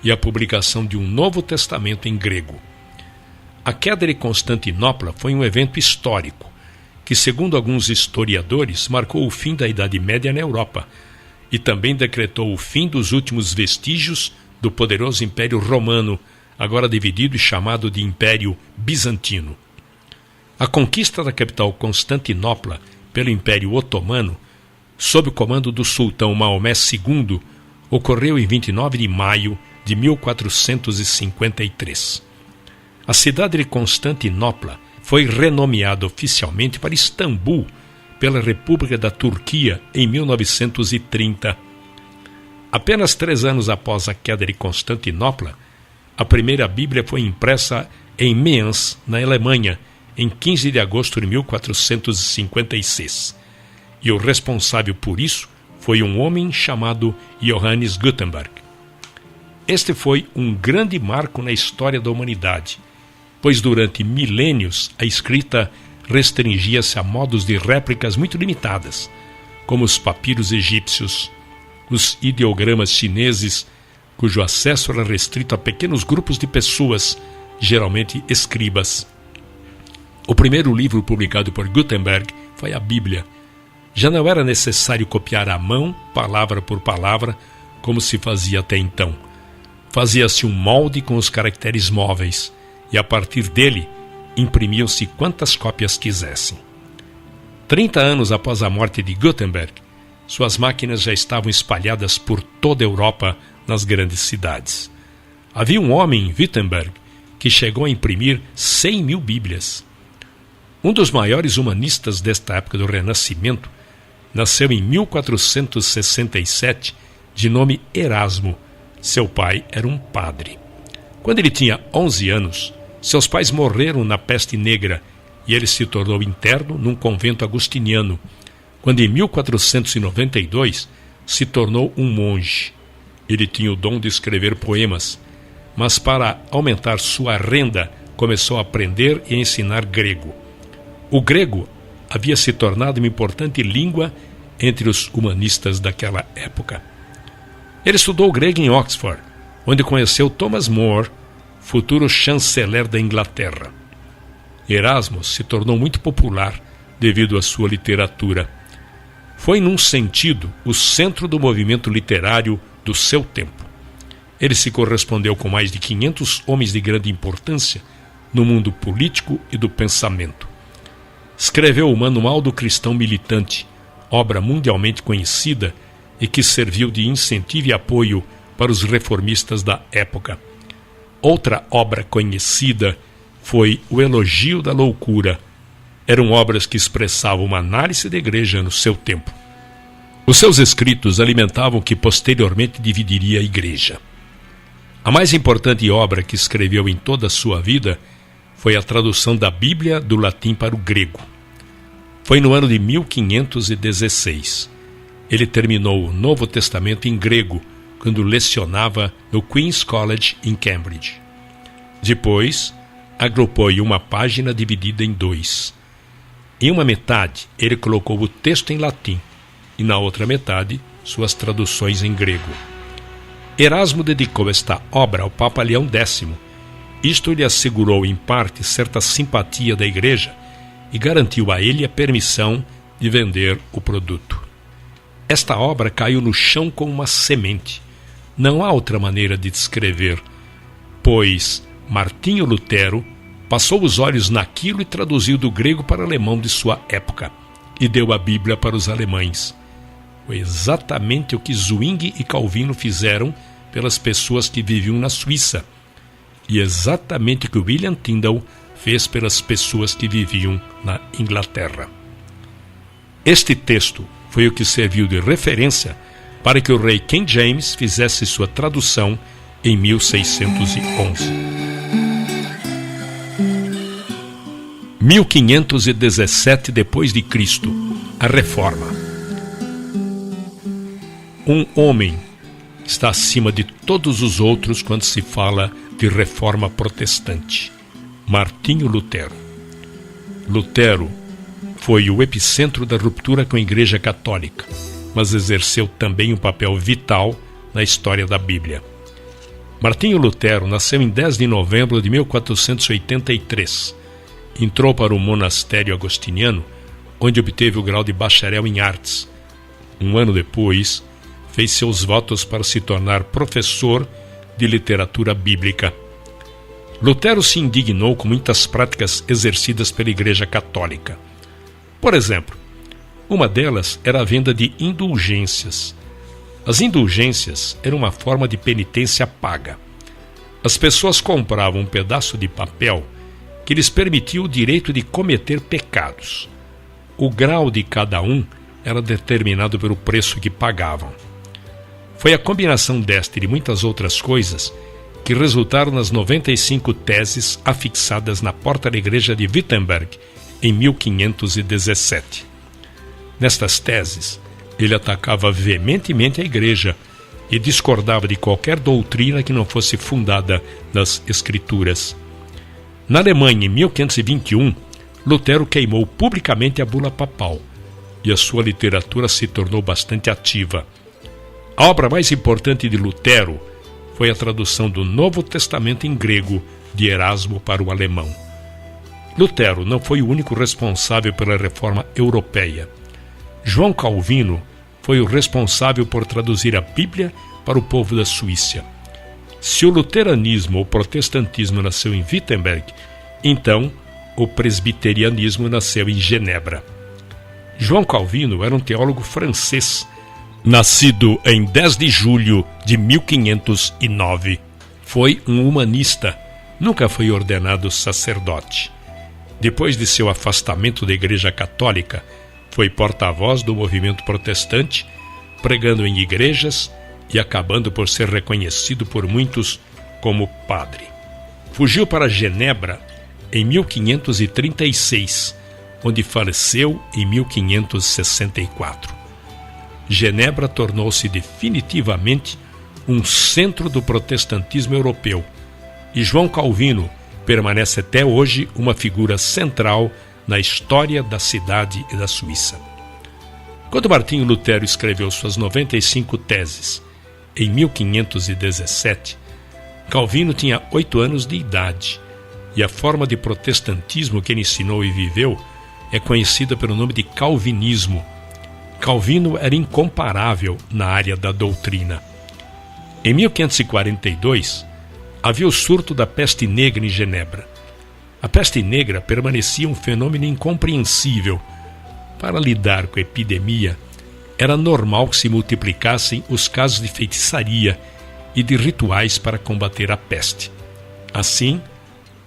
e a publicação de um Novo Testamento em grego. A queda de Constantinopla foi um evento histórico que, segundo alguns historiadores, marcou o fim da Idade Média na Europa e também decretou o fim dos últimos vestígios do poderoso Império Romano, agora dividido e chamado de Império Bizantino. A conquista da capital Constantinopla pelo Império Otomano, sob o comando do sultão Maomé II, ocorreu em 29 de maio de 1453. A cidade de Constantinopla foi renomeada oficialmente para Istambul pela República da Turquia em 1930. Apenas 3 anos após a queda de Constantinopla, a primeira Bíblia foi impressa em Mayence, na Alemanha, em 15 de agosto de 1456. E o responsável por isso foi um homem chamado Johannes Gutenberg. Este foi um grande marco na história da humanidade, pois durante milênios a escrita restringia-se a modos de réplicas muito limitadas, como os papiros egípcios, os ideogramas chineses, cujo acesso era restrito a pequenos grupos de pessoas, geralmente escribas. O primeiro livro publicado por Gutenberg foi a Bíblia. Já não era necessário copiar à mão, palavra por palavra, como se fazia até então. Fazia-se um molde com os caracteres móveis, e a partir dele imprimiam-se quantas cópias quisessem. 30 anos após a morte de Gutenberg, suas máquinas já estavam espalhadas por toda a Europa, nas grandes cidades. Havia um homem em Wittenberg que chegou a imprimir 100.000 Bíblias. Um dos maiores humanistas desta época do Renascimento nasceu em 1467, de nome Erasmo. Seu pai era um padre. Quando ele tinha 11 anos, seus pais morreram na peste negra e ele se tornou interno num convento agostiniano, quando em 1492 se tornou um monge. Ele tinha o dom de escrever poemas, mas para aumentar sua renda começou a aprender e a ensinar grego. O grego havia se tornado uma importante língua entre os humanistas daquela época. Ele estudou grego em Oxford, onde conheceu Thomas More, futuro chanceler da Inglaterra. Erasmo se tornou muito popular devido à sua literatura. Foi, num sentido, o centro do movimento literário do seu tempo. Ele se correspondeu com mais de 500 homens de grande importância no mundo político e do pensamento. Escreveu o Manual do Cristão Militante, obra mundialmente conhecida e que serviu de incentivo e apoio para os reformistas da época. Outra obra conhecida foi O Elogio da Loucura. Eram obras que expressavam uma análise da igreja no seu tempo. Os seus escritos alimentavam o que posteriormente dividiria a igreja. A mais importante obra que escreveu em toda a sua vida foi a tradução da Bíblia do latim para o grego. Foi no ano de 1516. Ele terminou o Novo Testamento em grego, quando lecionava no Queen's College em Cambridge. Depois, agrupou em uma página dividida em 2. Em uma metade, ele colocou o texto em latim, e na outra metade, suas traduções em grego. Erasmo dedicou esta obra ao Papa Leão X. Isto lhe assegurou, em parte, certa simpatia da igreja e garantiu a ele a permissão de vender o produto. Esta obra caiu no chão como uma semente. Não há outra maneira de descrever, pois Martinho Lutero passou os olhos naquilo e traduziu do grego para o alemão de sua época e deu a Bíblia para os alemães. Foi exatamente o que Zwingli e Calvino fizeram pelas pessoas que viviam na Suíça e exatamente o que William Tyndale fez pelas pessoas que viviam na Inglaterra. Este texto foi o que serviu de referência para que o rei King James fizesse sua tradução em 1611. 1517 depois de Cristo, a Reforma. Um homem está acima de todos os outros quando se fala de reforma protestante: Martinho Lutero. Lutero foi o epicentro da ruptura com a Igreja Católica, mas exerceu também um papel vital na história da Bíblia. Martinho Lutero nasceu em 10 de novembro de 1483. Entrou para o monastério agostiniano, onde obteve o grau de bacharel em artes. Um ano depois, fez seus votos para se tornar professor de literatura bíblica. Lutero se indignou com muitas práticas exercidas pela Igreja Católica. Por exemplo, uma delas era a venda de indulgências. As indulgências eram uma forma de penitência paga. As pessoas compravam um pedaço de papel que lhes permitia o direito de cometer pecados. O grau de cada um era determinado pelo preço que pagavam. Foi a combinação desta e de muitas outras coisas que resultaram nas 95 teses afixadas na porta da igreja de Wittenberg em 1517. Nestas teses, ele atacava veementemente a igreja e discordava de qualquer doutrina que não fosse fundada nas Escrituras. Na Alemanha, em 1521, Lutero queimou publicamente a bula papal e a sua literatura se tornou bastante ativa. A obra mais importante de Lutero foi a tradução do Novo Testamento em grego de Erasmo para o alemão. Lutero não foi o único responsável pela reforma europeia. João Calvino foi o responsável por traduzir a Bíblia para o povo da Suíça. Se o luteranismo ou protestantismo nasceu em Wittenberg, então o presbiterianismo nasceu em Genebra. João Calvino era um teólogo francês, nascido em 10 de julho de 1509. Foi um humanista, nunca foi ordenado sacerdote. Depois de seu afastamento da Igreja Católica, foi porta-voz do movimento protestante, pregando em igrejas e acabando por ser reconhecido por muitos como padre. Fugiu para Genebra em 1536, onde faleceu em 1564. Genebra tornou-se definitivamente um centro do protestantismo europeu, e João Calvino permanece até hoje uma figura central na história da cidade e da Suíça. Quando Martinho Lutero escreveu suas 95 teses, em 1517, Calvino tinha 8 anos de idade e a forma de protestantismo que ele ensinou e viveu é conhecida pelo nome de calvinismo. Calvino era incomparável na área da doutrina. Em 1542, havia o surto da peste negra em Genebra. A peste negra permanecia um fenômeno incompreensível. Para lidar com a epidemia, era normal que se multiplicassem os casos de feitiçaria e de rituais para combater a peste. Assim,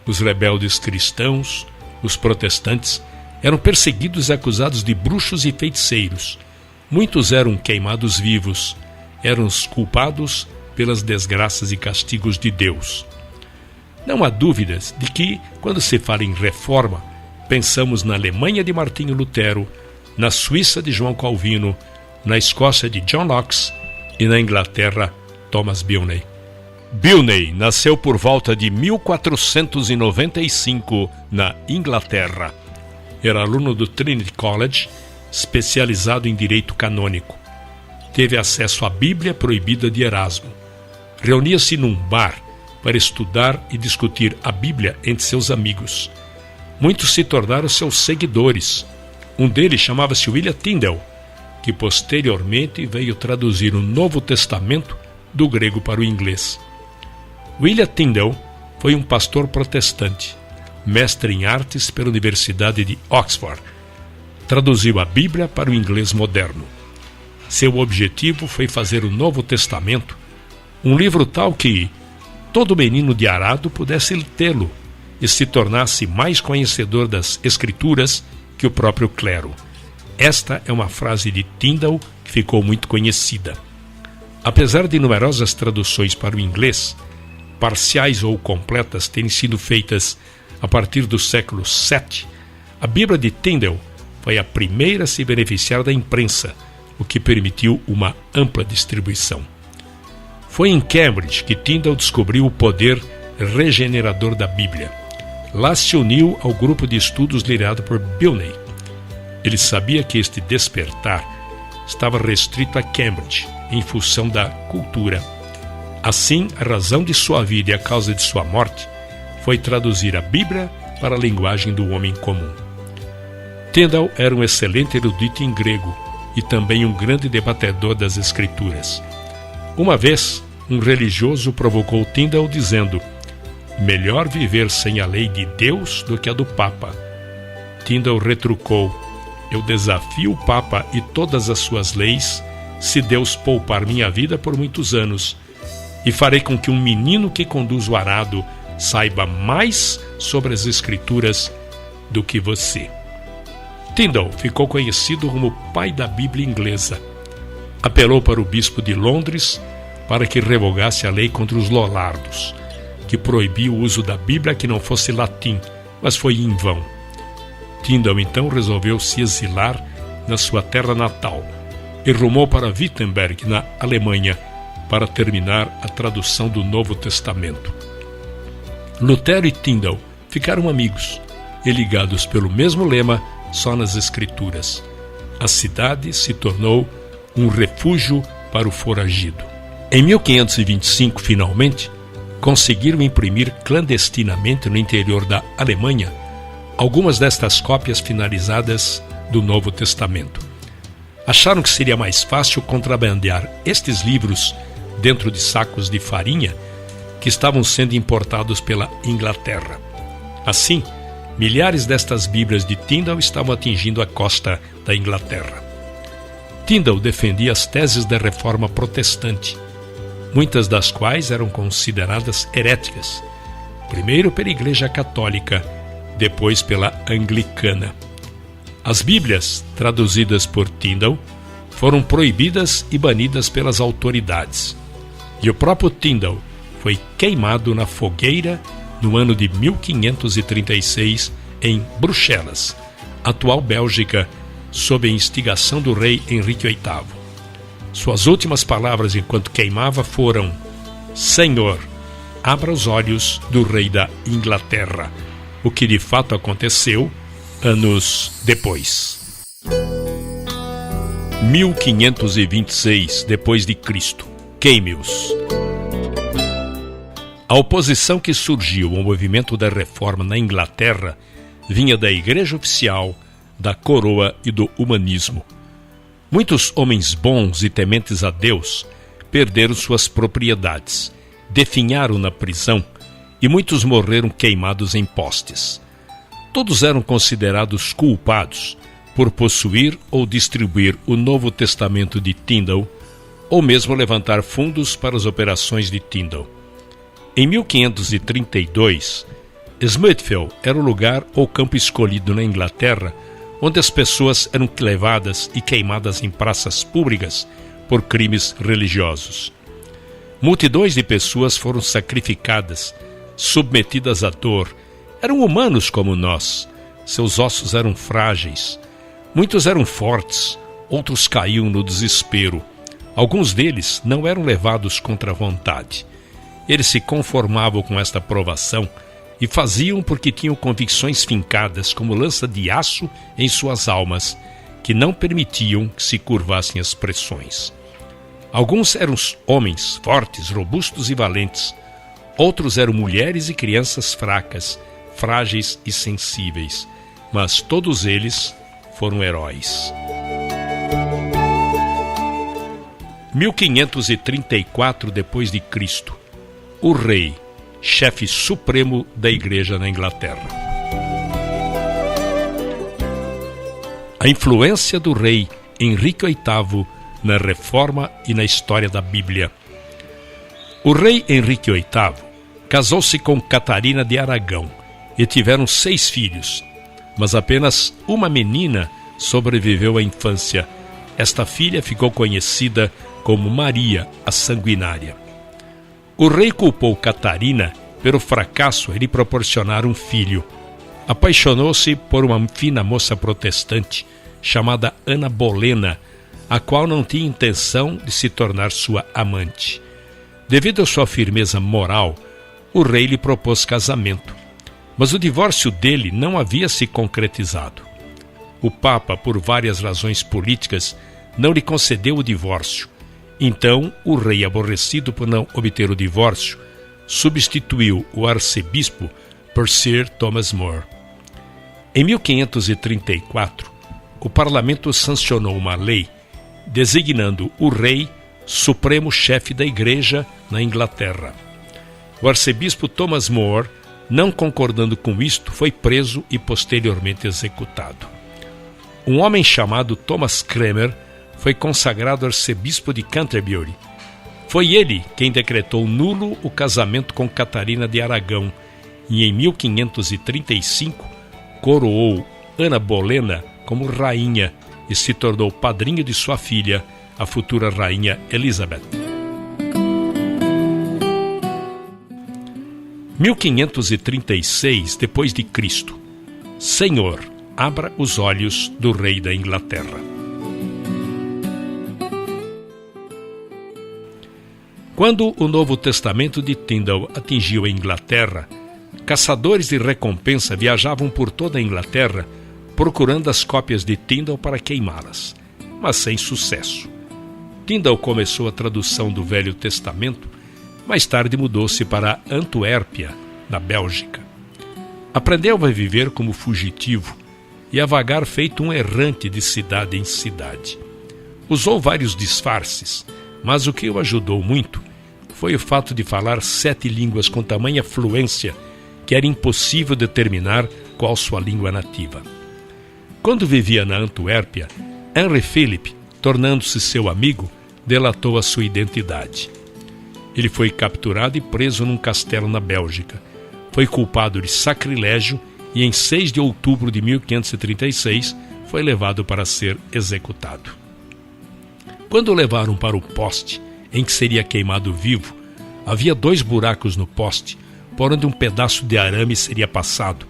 os rebeldes cristãos, os protestantes, eram perseguidos e acusados de bruxos e feiticeiros. Muitos eram queimados vivos, eram os culpados pelas desgraças e castigos de Deus. Não há dúvidas de que, quando se fala em reforma, pensamos na Alemanha de Martinho Lutero, na Suíça de João Calvino, na Escócia de John Knox e na Inglaterra, Thomas Bilney. Bilney nasceu por volta de 1495 na Inglaterra. Era aluno do Trinity College, especializado em direito canônico. Teve acesso à Bíblia proibida de Erasmo. Reunia-se num bar para estudar e discutir a Bíblia entre seus amigos. Muitos se tornaram seus seguidores. Um deles chamava-se William Tyndale, que posteriormente veio traduzir o Novo Testamento do grego para o inglês. William Tyndale foi um pastor protestante, mestre em artes pela Universidade de Oxford. Traduziu a Bíblia para o inglês moderno. Seu objetivo foi fazer o Novo Testamento, um livro tal que todo menino de arado pudesse tê-lo e se tornasse mais conhecedor das Escrituras que o próprio clero. Esta é uma frase de Tyndale que ficou muito conhecida. Apesar de numerosas traduções para o inglês, parciais ou completas terem sido feitas a partir do século VII, a Bíblia de Tyndale foi a primeira a se beneficiar da imprensa, o que permitiu uma ampla distribuição. Foi em Cambridge que Tyndale descobriu o poder regenerador da Bíblia. Lá se uniu ao grupo de estudos liderado por Bilney. Ele sabia que este despertar estava restrito a Cambridge, em função da cultura. Assim, a razão de sua vida e a causa de sua morte foi traduzir a Bíblia para a linguagem do homem comum. Tyndale era um excelente erudito em grego e também um grande debatedor das Escrituras. Uma vez, um religioso provocou Tyndale dizendo: melhor viver sem a lei de Deus do que a do Papa. Tyndale retrucou: eu desafio o Papa e todas as suas leis, se Deus poupar minha vida por muitos anos, e farei com que um menino que conduz o arado saiba mais sobre as Escrituras do que você. Tyndale ficou conhecido como o pai da Bíblia inglesa. Apelou para o bispo de Londres para que revogasse a lei contra os lollardos, que proibia o uso da Bíblia que não fosse latim, mas foi em vão. Tyndale então resolveu se exilar na sua terra natal e rumou para Wittenberg, na Alemanha, para terminar a tradução do Novo Testamento. Lutero e Tyndale ficaram amigos e ligados pelo mesmo lema, só nas Escrituras. A cidade se tornou um refúgio para o foragido. Em 1525, finalmente, conseguiram imprimir clandestinamente no interior da Alemanha algumas destas cópias finalizadas do Novo Testamento. Acharam que seria mais fácil contrabandear estes livros dentro de sacos de farinha que estavam sendo importados pela Inglaterra. Assim, milhares destas Bíblias de Tyndale estavam atingindo a costa da Inglaterra. Tyndale defendia as teses da Reforma Protestante, muitas das quais eram consideradas heréticas, primeiro pela Igreja Católica, depois pela Anglicana. As Bíblias, traduzidas por Tyndale, foram proibidas e banidas pelas autoridades. E o próprio Tyndale foi queimado na fogueira no ano de 1536 em Bruxelas, atual Bélgica, sob a instigação do rei Henrique VIII. Suas últimas palavras enquanto queimava foram: Senhor, abra os olhos do rei da Inglaterra, o que de fato aconteceu anos depois. 1526 depois de Cristo. queime-os. A oposição que surgiu ao movimento da reforma na Inglaterra vinha da Igreja Oficial, da Coroa e do humanismo. Muitos homens bons e tementes a Deus perderam suas propriedades, definharam na prisão e muitos morreram queimados em postes. Todos eram considerados culpados por possuir ou distribuir o Novo Testamento de Tyndale ou mesmo levantar fundos para as operações de Tyndale. Em 1532, Smithfield era o lugar ou campo escolhido na Inglaterra onde as pessoas eram levadas e queimadas em praças públicas por crimes religiosos. Multidões de pessoas foram sacrificadas, submetidas à dor. Eram humanos como nós. Seus ossos eram frágeis. Muitos eram fortes, outros caíam no desespero. Alguns deles não eram levados contra a vontade. Eles se conformavam com esta provação e faziam porque tinham convicções fincadas como lança de aço em suas almas, que não permitiam que se curvassem as pressões. Alguns eram homens fortes, robustos e valentes. Outros eram mulheres e crianças fracas, frágeis e sensíveis. Mas todos eles foram heróis. 1534 d.C., o rei, chefe supremo da Igreja na Inglaterra. A influência do rei Henrique VIII na reforma e na história da Bíblia. O rei Henrique VIII casou-se com Catarina de Aragão e tiveram 6 filhos, mas apenas uma menina sobreviveu à infância. Esta filha ficou conhecida como Maria, a Sanguinária. O rei culpou Catarina pelo fracasso em lhe proporcionar um filho. Apaixonou-se por uma fina moça protestante chamada Ana Bolena, a qual não tinha intenção de se tornar sua amante. Devido à sua firmeza moral, o rei lhe propôs casamento, mas o divórcio dele não havia se concretizado. O Papa, por várias razões políticas, não lhe concedeu o divórcio. Então, o rei, aborrecido por não obter o divórcio, substituiu o arcebispo por Sir Thomas More. Em 1534, o parlamento sancionou uma lei designando o rei supremo chefe da Igreja na Inglaterra. O arcebispo Thomas More, não concordando com isto, foi preso e posteriormente executado. Um homem chamado Thomas Cranmer foi consagrado arcebispo de Canterbury. Foi ele quem decretou nulo o casamento com Catarina de Aragão e em 1535 coroou Ana Bolena como rainha e se tornou padrinho de sua filha, a futura rainha Elizabeth. 1536 d.C., Senhor, abra os olhos do rei da Inglaterra. Quando o Novo Testamento de Tyndale atingiu a Inglaterra, caçadores de recompensa viajavam por toda a Inglaterra procurando as cópias de Tyndale para queimá-las, mas sem sucesso. Tyndale começou a tradução do Velho Testamento, mais tarde mudou-se para Antuérpia, na Bélgica. Aprendeu a viver como fugitivo e a vagar feito um errante de cidade em cidade. Usou vários disfarces, mas o que o ajudou muito foi o fato de falar 7 línguas com tamanha fluência que era impossível determinar qual sua língua nativa. Quando vivia na Antuérpia, Henry Philip, tornando-se seu amigo, delatou a sua identidade. Ele foi capturado e preso num castelo na Bélgica. Foi culpado de sacrilégio e em 6 de outubro de 1536 foi levado para ser executado. Quando o levaram para o poste em que seria queimado vivo, havia 2 buracos no poste, por onde um pedaço de arame seria passado.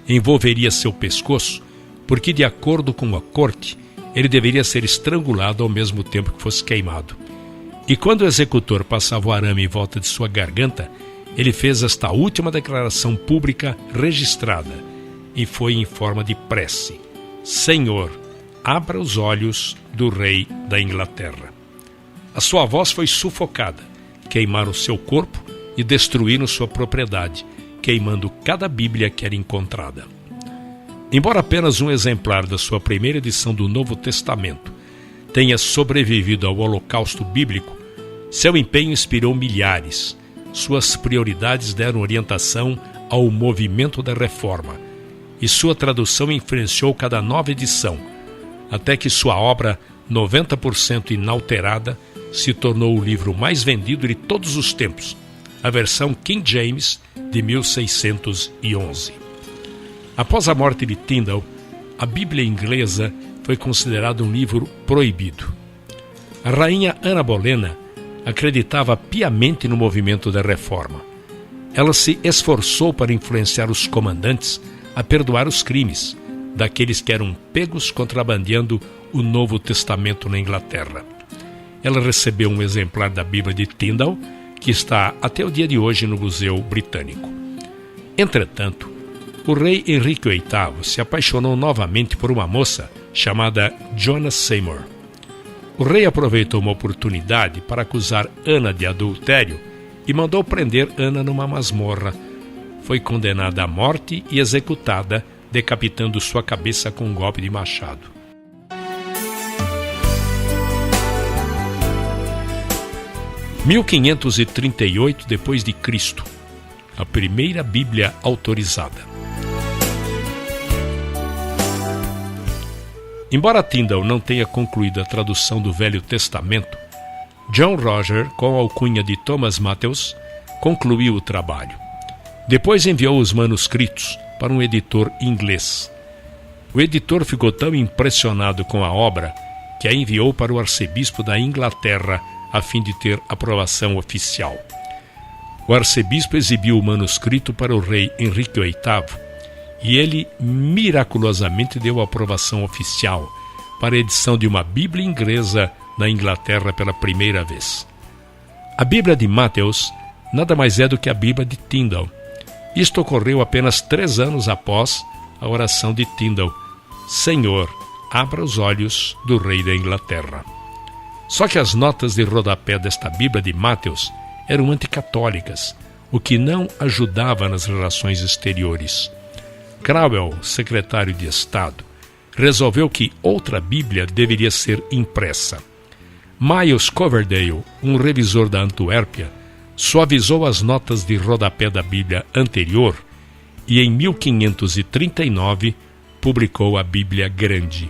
Envolveria seu pescoço, porque de acordo com a corte, ele deveria ser estrangulado ao mesmo tempo que fosse queimado. E quando o executor passava o arame em volta de sua garganta, ele fez esta última declaração pública registrada, e foi em forma de prece: Senhor, abra os olhos do rei da Inglaterra. A sua voz foi sufocada, queimaram seu corpo e destruíram sua propriedade, queimando cada Bíblia que era encontrada. Embora apenas um exemplar da sua primeira edição do Novo Testamento tenha sobrevivido ao Holocausto Bíblico, seu empenho inspirou milhares. Suas prioridades deram orientação ao movimento da Reforma, e sua tradução influenciou cada nova edição, até que sua obra, 90% inalterada, se tornou o livro mais vendido de todos os tempos, a versão King James de 1611. Após a morte de Tyndale, a Bíblia inglesa foi considerada um livro proibido. A rainha Ana Bolena acreditava piamente no movimento da Reforma. Ela se esforçou para influenciar os comandantes a perdoar os crimes daqueles que eram pegos contrabandeando o Novo Testamento na Inglaterra. Ela recebeu um exemplar da Bíblia de Tyndale, que está até o dia de hoje no Museu Britânico. Entretanto, o rei Henrique VIII se apaixonou novamente por uma moça chamada Joanna Seymour. O rei aproveitou uma oportunidade para acusar Ana de adultério e mandou prender Ana numa masmorra. Foi condenada à morte e executada, decapitando sua cabeça com um golpe de machado. Em 1538 d.C., a primeira Bíblia autorizada. Embora Tyndale não tenha concluído a tradução do Velho Testamento, John Roger, com a alcunha de Thomas Matthews, concluiu o trabalho. Depois enviou os manuscritos para um editor inglês. O editor ficou tão impressionado com a obra que a enviou para o arcebispo da Inglaterra a fim de ter aprovação oficial. O arcebispo exibiu o manuscrito para o rei Henrique VIII e ele miraculosamente deu a aprovação oficial para a edição de uma Bíblia inglesa na Inglaterra pela primeira vez. A Bíblia de Matthews nada mais é do que a Bíblia de Tyndale. Isto ocorreu apenas 3 anos após a oração de Tyndale: Senhor, abra os olhos do rei da Inglaterra. Só que as notas de rodapé desta Bíblia de Matthews eram anticatólicas, o que não ajudava nas relações exteriores. Cromwell, secretário de Estado, resolveu que outra Bíblia deveria ser impressa. Miles Coverdale, um revisor da Antuérpia, suavizou as notas de rodapé da Bíblia anterior e, em 1539, publicou a Bíblia Grande.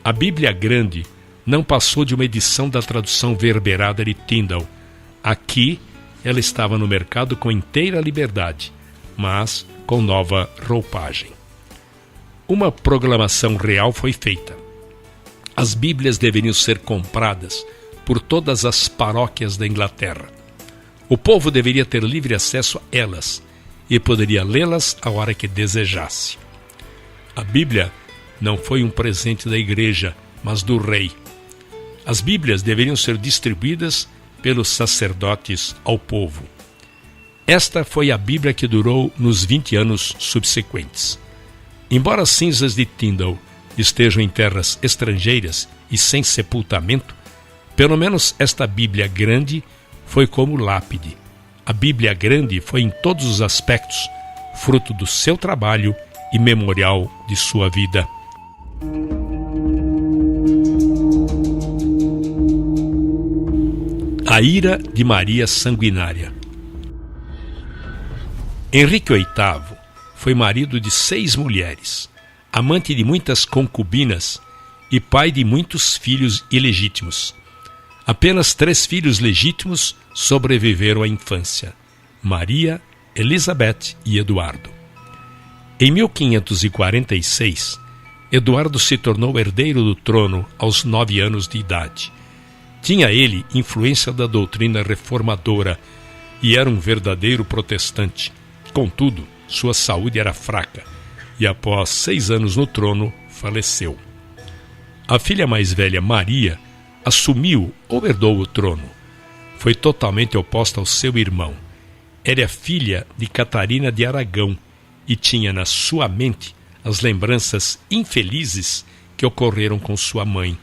A Bíblia Grande não passou de uma edição da tradução verberada de Tyndale. Aqui, ela estava no mercado com inteira liberdade, mas com nova roupagem. Uma proclamação real foi feita. As Bíblias deveriam ser compradas por todas as paróquias da Inglaterra. O povo deveria ter livre acesso a elas e poderia lê-las a hora que desejasse. A Bíblia não foi um presente da igreja, mas do rei. As Bíblias deveriam ser distribuídas pelos sacerdotes ao povo. Esta foi a Bíblia que durou nos 20 anos subsequentes. Embora as cinzas de Tyndale estejam em terras estrangeiras e sem sepultamento, pelo menos esta Bíblia Grande foi como lápide. A Bíblia Grande foi em todos os aspectos fruto do seu trabalho e memorial de sua vida. A ira de Maria Sanguinária. Henrique VIII foi marido de 6 mulheres, amante de muitas concubinas e pai de muitos filhos ilegítimos. Apenas 3 filhos legítimos sobreviveram à infância: Maria, Elizabeth e Eduardo. Em 1546, Eduardo se tornou herdeiro do trono aos 9 anos de idade. Tinha ele influência da doutrina reformadora e era um verdadeiro protestante. Contudo, sua saúde era fraca e após 6 anos no trono, faleceu. A filha mais velha, Maria, assumiu ou herdou o trono. Foi totalmente oposta ao seu irmão. Era filha de Catarina de Aragão e tinha na sua mente as lembranças infelizes que ocorreram com sua mãe.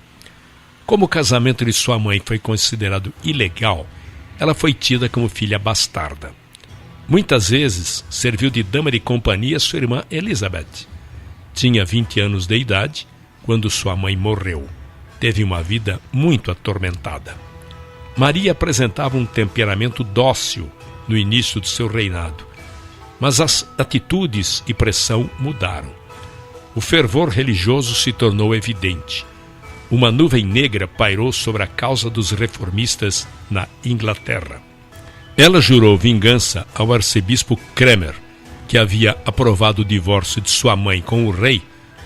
Como o casamento de sua mãe foi considerado ilegal, ela foi tida como filha bastarda. Muitas vezes serviu de dama de companhia a sua irmã Elizabeth. Tinha 20 anos de idade quando sua mãe morreu. Teve uma vida muito atormentada. Maria apresentava um temperamento dócil no início do seu reinado, mas as atitudes e pressão mudaram. O fervor religioso se tornou evidente. Uma nuvem negra pairou sobre a causa dos reformistas na Inglaterra. Ela jurou vingança ao arcebispo Cranmer, que havia aprovado o divórcio de sua mãe com o rei,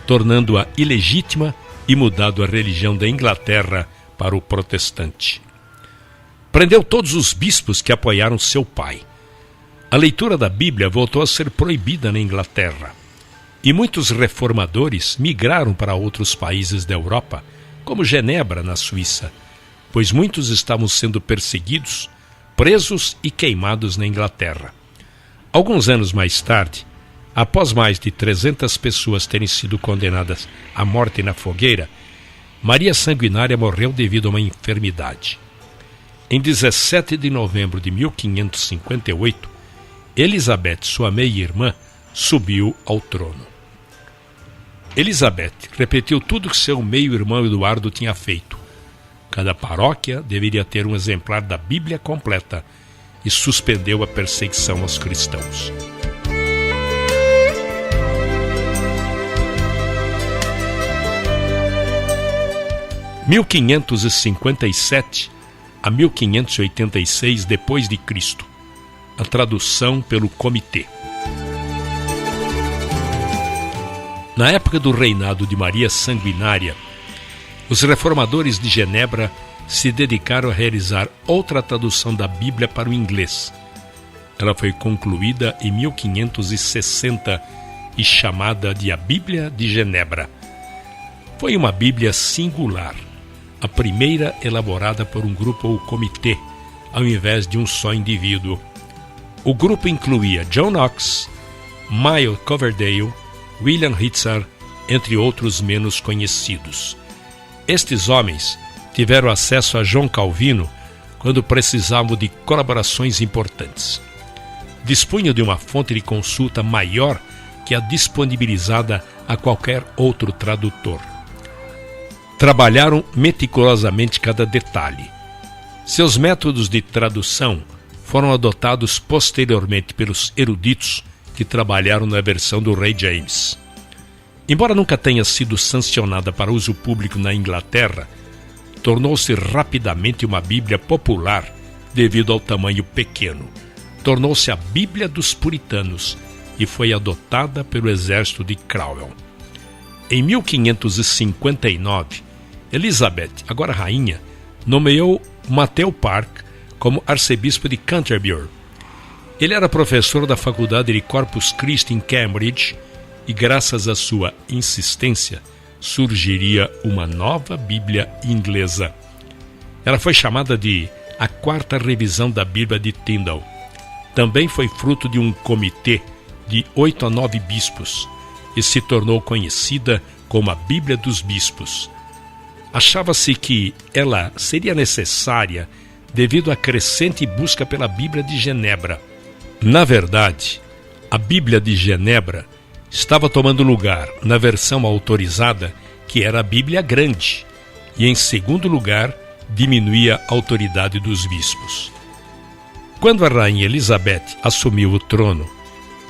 tornando-a ilegítima e mudado a religião da Inglaterra para o protestante. Prendeu todos os bispos que apoiaram seu pai. A leitura da Bíblia voltou a ser proibida na Inglaterra. E muitos reformadores migraram para outros países da Europa, como Genebra, na Suíça, pois muitos estavam sendo perseguidos, presos e queimados na Inglaterra. Alguns anos mais tarde, após mais de 300 pessoas terem sido condenadas à morte na fogueira, Maria Sanguinária morreu devido a uma enfermidade. Em 17 de novembro de 1558, Elizabeth, sua meia-irmã, subiu ao trono. Elizabeth repetiu tudo que seu meio-irmão Eduardo tinha feito. Cada paróquia deveria ter um exemplar da Bíblia completa e suspendeu a perseguição aos cristãos. Em 1557 a 1586 depois de Cristo. A tradução pelo Comitê. Na época do reinado de Maria Sanguinária, os reformadores de Genebra se dedicaram a realizar outra tradução da Bíblia para o inglês. Ela foi concluída em 1560 e chamada de a Bíblia de Genebra. Foi uma Bíblia singular, a primeira elaborada por um grupo ou comitê, ao invés de um só indivíduo. O grupo incluía John Knox, Miles Coverdale, William Hitzer, entre outros menos conhecidos. Estes homens tiveram acesso a João Calvino quando precisavam de colaborações importantes. Dispunham de uma fonte de consulta maior que a disponibilizada a qualquer outro tradutor. Trabalharam meticulosamente cada detalhe. Seus métodos de tradução foram adotados posteriormente pelos eruditos que trabalharam na versão do rei James. Embora nunca tenha sido sancionada para uso público na Inglaterra, tornou-se rapidamente uma Bíblia popular devido ao tamanho pequeno. Tornou-se a Bíblia dos Puritanos e foi adotada pelo exército de Cromwell. Em 1559, Elizabeth, agora rainha, nomeou Matthew Park como arcebispo de Canterbury. Ele era professor da faculdade de Corpus Christi em Cambridge e, graças à sua insistência, surgiria uma nova Bíblia inglesa. Ela foi chamada de a quarta revisão da Bíblia de Tyndale. Também foi fruto de um comitê de 8 a 9 bispos e se tornou conhecida como a Bíblia dos Bispos. Achava-se que ela seria necessária devido à crescente busca pela Bíblia de Genebra. Na verdade, a Bíblia de Genebra estava tomando lugar na versão autorizada, que era a Bíblia Grande, e em segundo lugar, diminuía a autoridade dos bispos. Quando a rainha Elizabeth assumiu o trono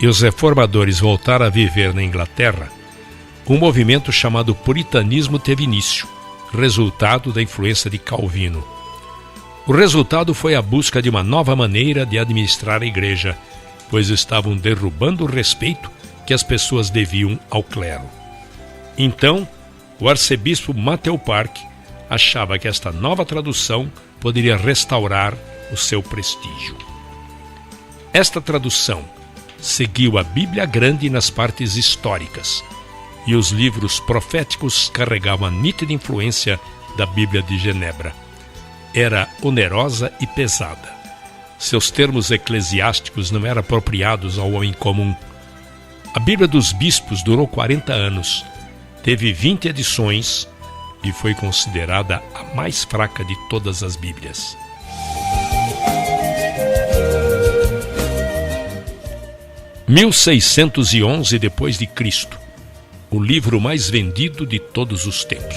e os reformadores voltaram a viver na Inglaterra, um movimento chamado Puritanismo teve início, resultado da influência de Calvino. O resultado foi a busca de uma nova maneira de administrar a igreja, pois estavam derrubando o respeito que as pessoas deviam ao clero. Então, o arcebispo Matthew Park achava que esta nova tradução poderia restaurar o seu prestígio. Esta tradução seguiu a Bíblia Grande nas partes históricas, e os livros proféticos carregavam a nítida influência da Bíblia de Genebra. Era onerosa e pesada. Seus termos eclesiásticos não eram apropriados ao homem comum. A Bíblia dos Bispos durou 40 anos, teve 20 edições, e foi considerada a mais fraca de todas as Bíblias. Em 1611 depois de Cristo, o livro mais vendido de todos os tempos.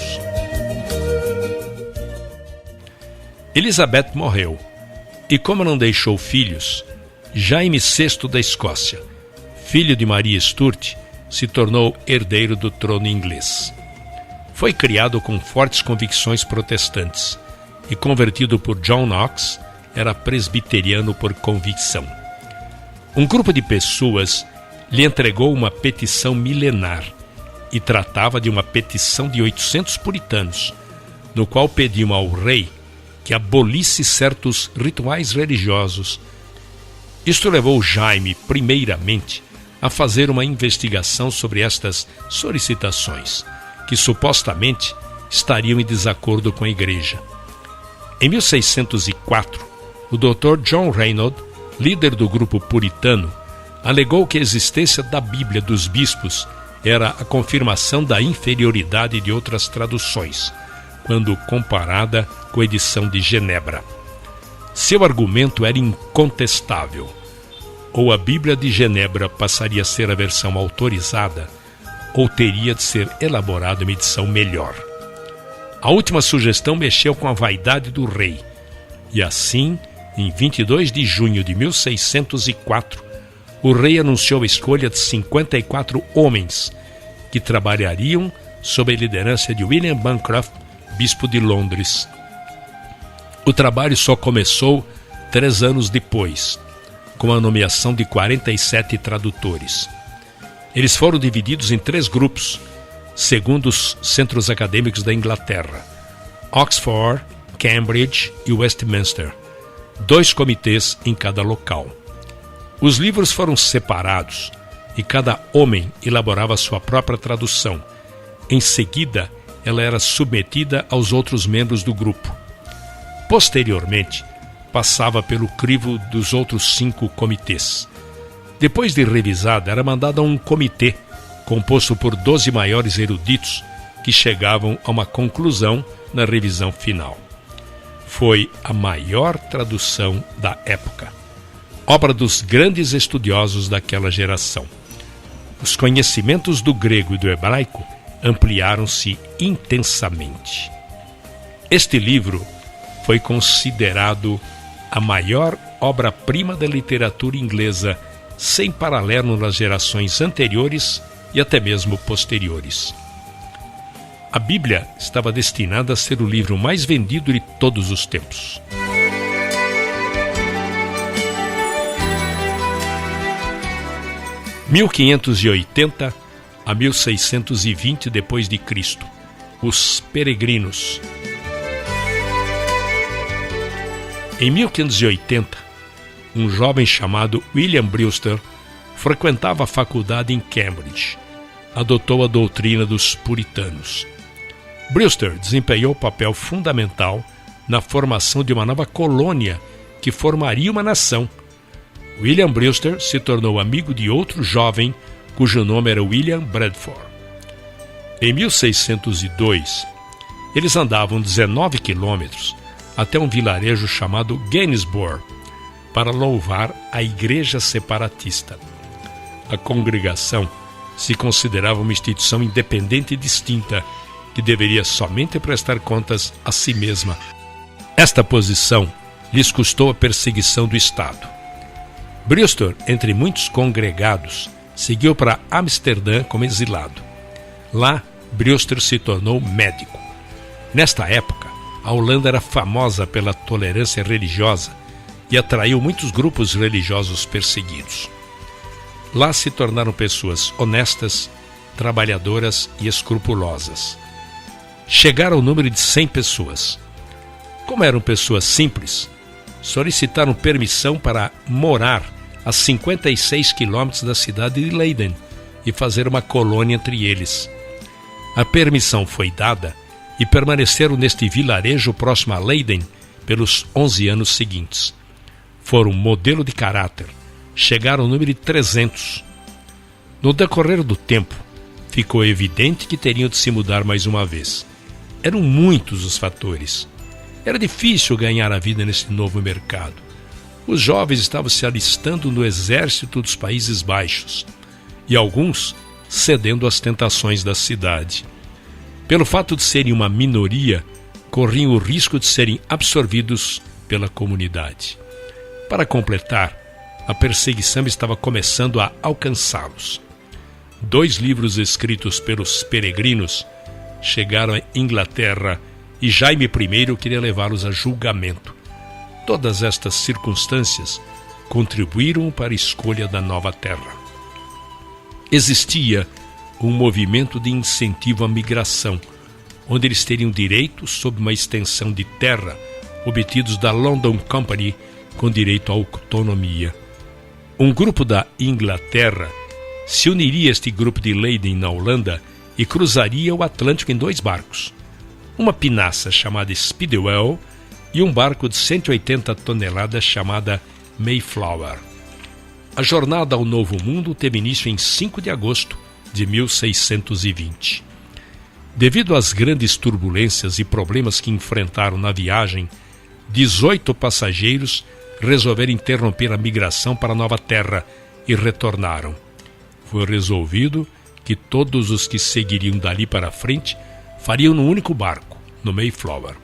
Elizabeth morreu, e como não deixou filhos, Jaime VI da Escócia, filho de Maria Stuart, se tornou herdeiro do trono inglês. Foi criado com fortes convicções protestantes e convertido por John Knox, era presbiteriano por convicção. Um grupo de pessoas lhe entregou uma petição milenar e tratava de uma petição de 800 puritanos, no qual pediam ao rei que abolisse certos rituais religiosos. Isto levou Jaime, primeiramente, a fazer uma investigação sobre estas solicitações, que supostamente estariam em desacordo com a Igreja. Em 1604, o Dr. John Reynolds, líder do grupo puritano, alegou que a existência da Bíblia dos bispos era a confirmação da inferioridade de outras traduções, quando comparada com a edição de Genebra. Seu argumento era incontestável. Ou a Bíblia de Genebra passaria a ser a versão autorizada, ou teria de ser elaborada uma edição melhor. A última sugestão mexeu com a vaidade do rei, e assim, em 22 de junho de 1604, o rei anunciou a escolha de 54 homens que trabalhariam sob a liderança de William Bancroft, bispo de Londres. O trabalho só começou 3 anos depois, com a nomeação de 47 tradutores. Eles foram divididos em 3 grupos, segundo os centros acadêmicos da Inglaterra: Oxford, Cambridge e Westminster, 2 comitês em cada local. Os livros foram separados e cada homem elaborava sua própria tradução. Em seguida, ela era submetida aos outros membros do grupo. Posteriormente, passava pelo crivo dos outros 5 comitês. Depois de revisada, era mandada a um comitê, composto por 12 maiores eruditos, que chegavam a uma conclusão na revisão final. Foi a maior tradução da época, obra dos grandes estudiosos daquela geração. Os conhecimentos do grego e do hebraico ampliaram-se intensamente. Este livro foi considerado a maior obra-prima da literatura inglesa, sem paralelo nas gerações anteriores e até mesmo posteriores. A Bíblia estava destinada a ser o livro mais vendido de todos os tempos. Em 1580 a 1620 depois de Cristo, os peregrinos. Em 1580, um jovem chamado William Brewster frequentava a faculdade em Cambridge. Adotou a doutrina dos puritanos. Brewster desempenhou papel fundamental na formação de uma nova colônia que formaria uma nação. William Brewster se tornou amigo de outro jovem cujo nome era William Bradford. Em 1602, eles andavam 19 quilômetros até um vilarejo chamado Gainsborough para louvar a Igreja Separatista. A congregação se considerava uma instituição independente e distinta que deveria somente prestar contas a si mesma. Esta posição lhes custou a perseguição do Estado. Brewster, entre muitos congregados, seguiu para Amsterdã como exilado. Lá, Brewster se tornou médico. Nesta época, a Holanda era famosa pela tolerância religiosa e atraiu muitos grupos religiosos perseguidos. Lá se tornaram pessoas honestas, trabalhadoras e escrupulosas. Chegaram ao número de 100 pessoas. Como eram pessoas simples, solicitaram permissão para morar a 56 quilômetros da cidade de Leiden e fazer uma colônia entre eles. A permissão foi dada e permaneceram neste vilarejo próximo a Leiden pelos 11 anos seguintes. Foram modelo de caráter, chegaram ao número de 300. No decorrer do tempo, ficou evidente que teriam de se mudar mais uma vez. Eram muitos os fatores. Era difícil ganhar a vida nesse novo mercado. Os jovens estavam se alistando no exército dos Países Baixos e alguns cedendo às tentações da cidade. Pelo fato de serem uma minoria, corriam o risco de serem absorvidos pela comunidade. Para completar, a perseguição estava começando a alcançá-los. 2 livros escritos pelos peregrinos chegaram à Inglaterra e Jaime I queria levá-los a julgamento. Todas estas circunstâncias contribuíram para a escolha da nova terra. Existia um movimento de incentivo à migração, onde eles teriam direito sobre uma extensão de terra obtidos da London Company com direito à autonomia. Um grupo da Inglaterra se uniria a este grupo de Leiden na Holanda e cruzaria o Atlântico em 2 barcos, uma pinaça chamada Speedwell e um barco de 180 toneladas chamada Mayflower. A jornada ao Novo Mundo teve início em 5 de agosto de 1620. Devido às grandes turbulências e problemas que enfrentaram na viagem, 18 passageiros resolveram interromper a migração para a nova terra e retornaram. Foi resolvido que todos os que seguiriam dali para frente fariam num único barco, no Mayflower.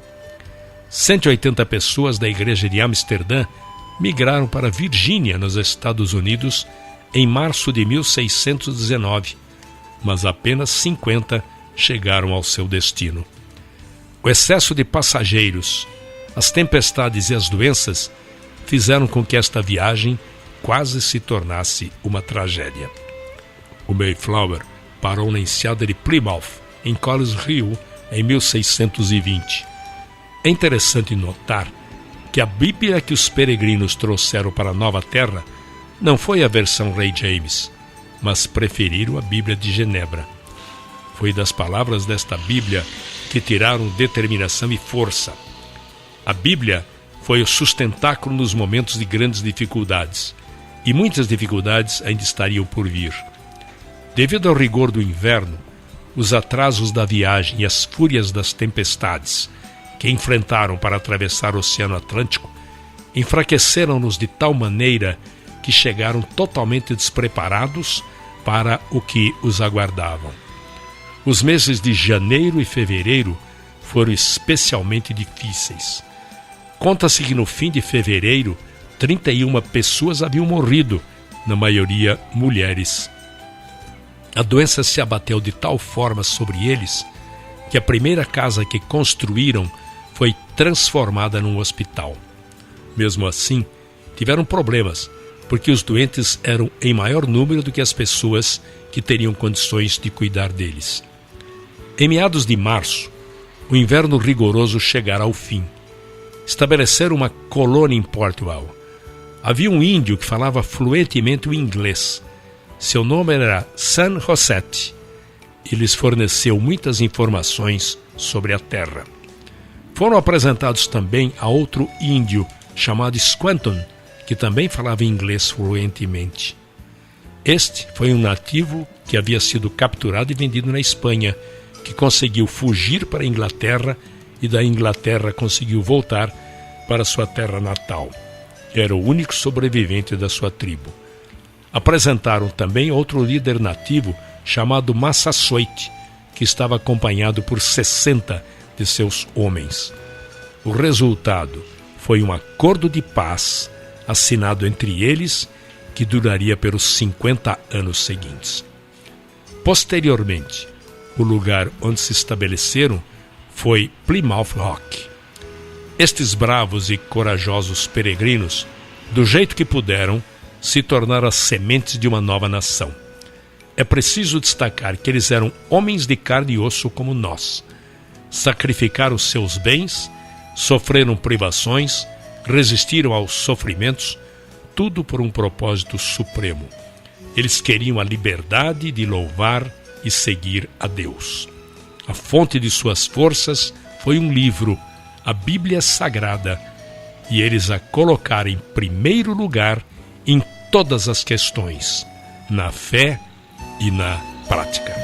180 pessoas da igreja de Amsterdã migraram para Virgínia, nos Estados Unidos, em março de 1619, mas apenas 50 chegaram ao seu destino. O excesso de passageiros, as tempestades e as doenças fizeram com que esta viagem quase se tornasse uma tragédia. O Mayflower parou na enseada de Plymouth, em College Hill, em 1620. É interessante notar que a Bíblia que os peregrinos trouxeram para a Nova Terra não foi a versão Rei James, mas preferiram a Bíblia de Genebra. Foi das palavras desta Bíblia que tiraram determinação e força. A Bíblia foi o sustentáculo nos momentos de grandes dificuldades, e muitas dificuldades ainda estariam por vir. Devido ao rigor do inverno, os atrasos da viagem e as fúrias das tempestades que enfrentaram para atravessar o Oceano Atlântico enfraqueceram-nos de tal maneira que chegaram totalmente despreparados para o que os aguardavam. Os meses de janeiro e fevereiro foram especialmente difíceis. Conta-se que no fim de fevereiro, 31 pessoas haviam morrido, na maioria mulheres. A doença se abateu de tal forma sobre eles que a primeira casa que construíram foi transformada num hospital. Mesmo assim, tiveram problemas, porque os doentes eram em maior número do que as pessoas que teriam condições de cuidar deles. Em meados de março, o inverno rigoroso chegara ao fim. Estabeleceram uma colônia em Portugal. Havia um índio que falava fluentemente o inglês. Seu nome era San Josete. E lhes forneceu muitas informações sobre a terra. Foram apresentados também a outro índio chamado Squanton, que também falava inglês fluentemente. Este foi um nativo que havia sido capturado e vendido na Espanha, que conseguiu fugir para a Inglaterra e da Inglaterra conseguiu voltar para sua terra natal. Era o único sobrevivente da sua tribo. Apresentaram também outro líder nativo chamado Massasoit, que estava acompanhado por 60 de seus homens. O resultado foi um acordo de paz assinado entre eles que duraria pelos 50 anos seguintes. Posteriormente, o lugar onde se estabeleceram foi Plymouth Rock. Estes bravos e corajosos peregrinos, do jeito que puderam, se tornaram as sementes de uma nova nação. É preciso destacar que eles eram homens de carne e osso como nós. Sacrificaram seus bens, sofreram privações, resistiram aos sofrimentos, tudo por um propósito supremo. Eles queriam a liberdade de louvar e seguir a Deus. A fonte de suas forças foi um livro, a Bíblia Sagrada, e eles a colocaram em primeiro lugar em todas as questões, na fé e na prática.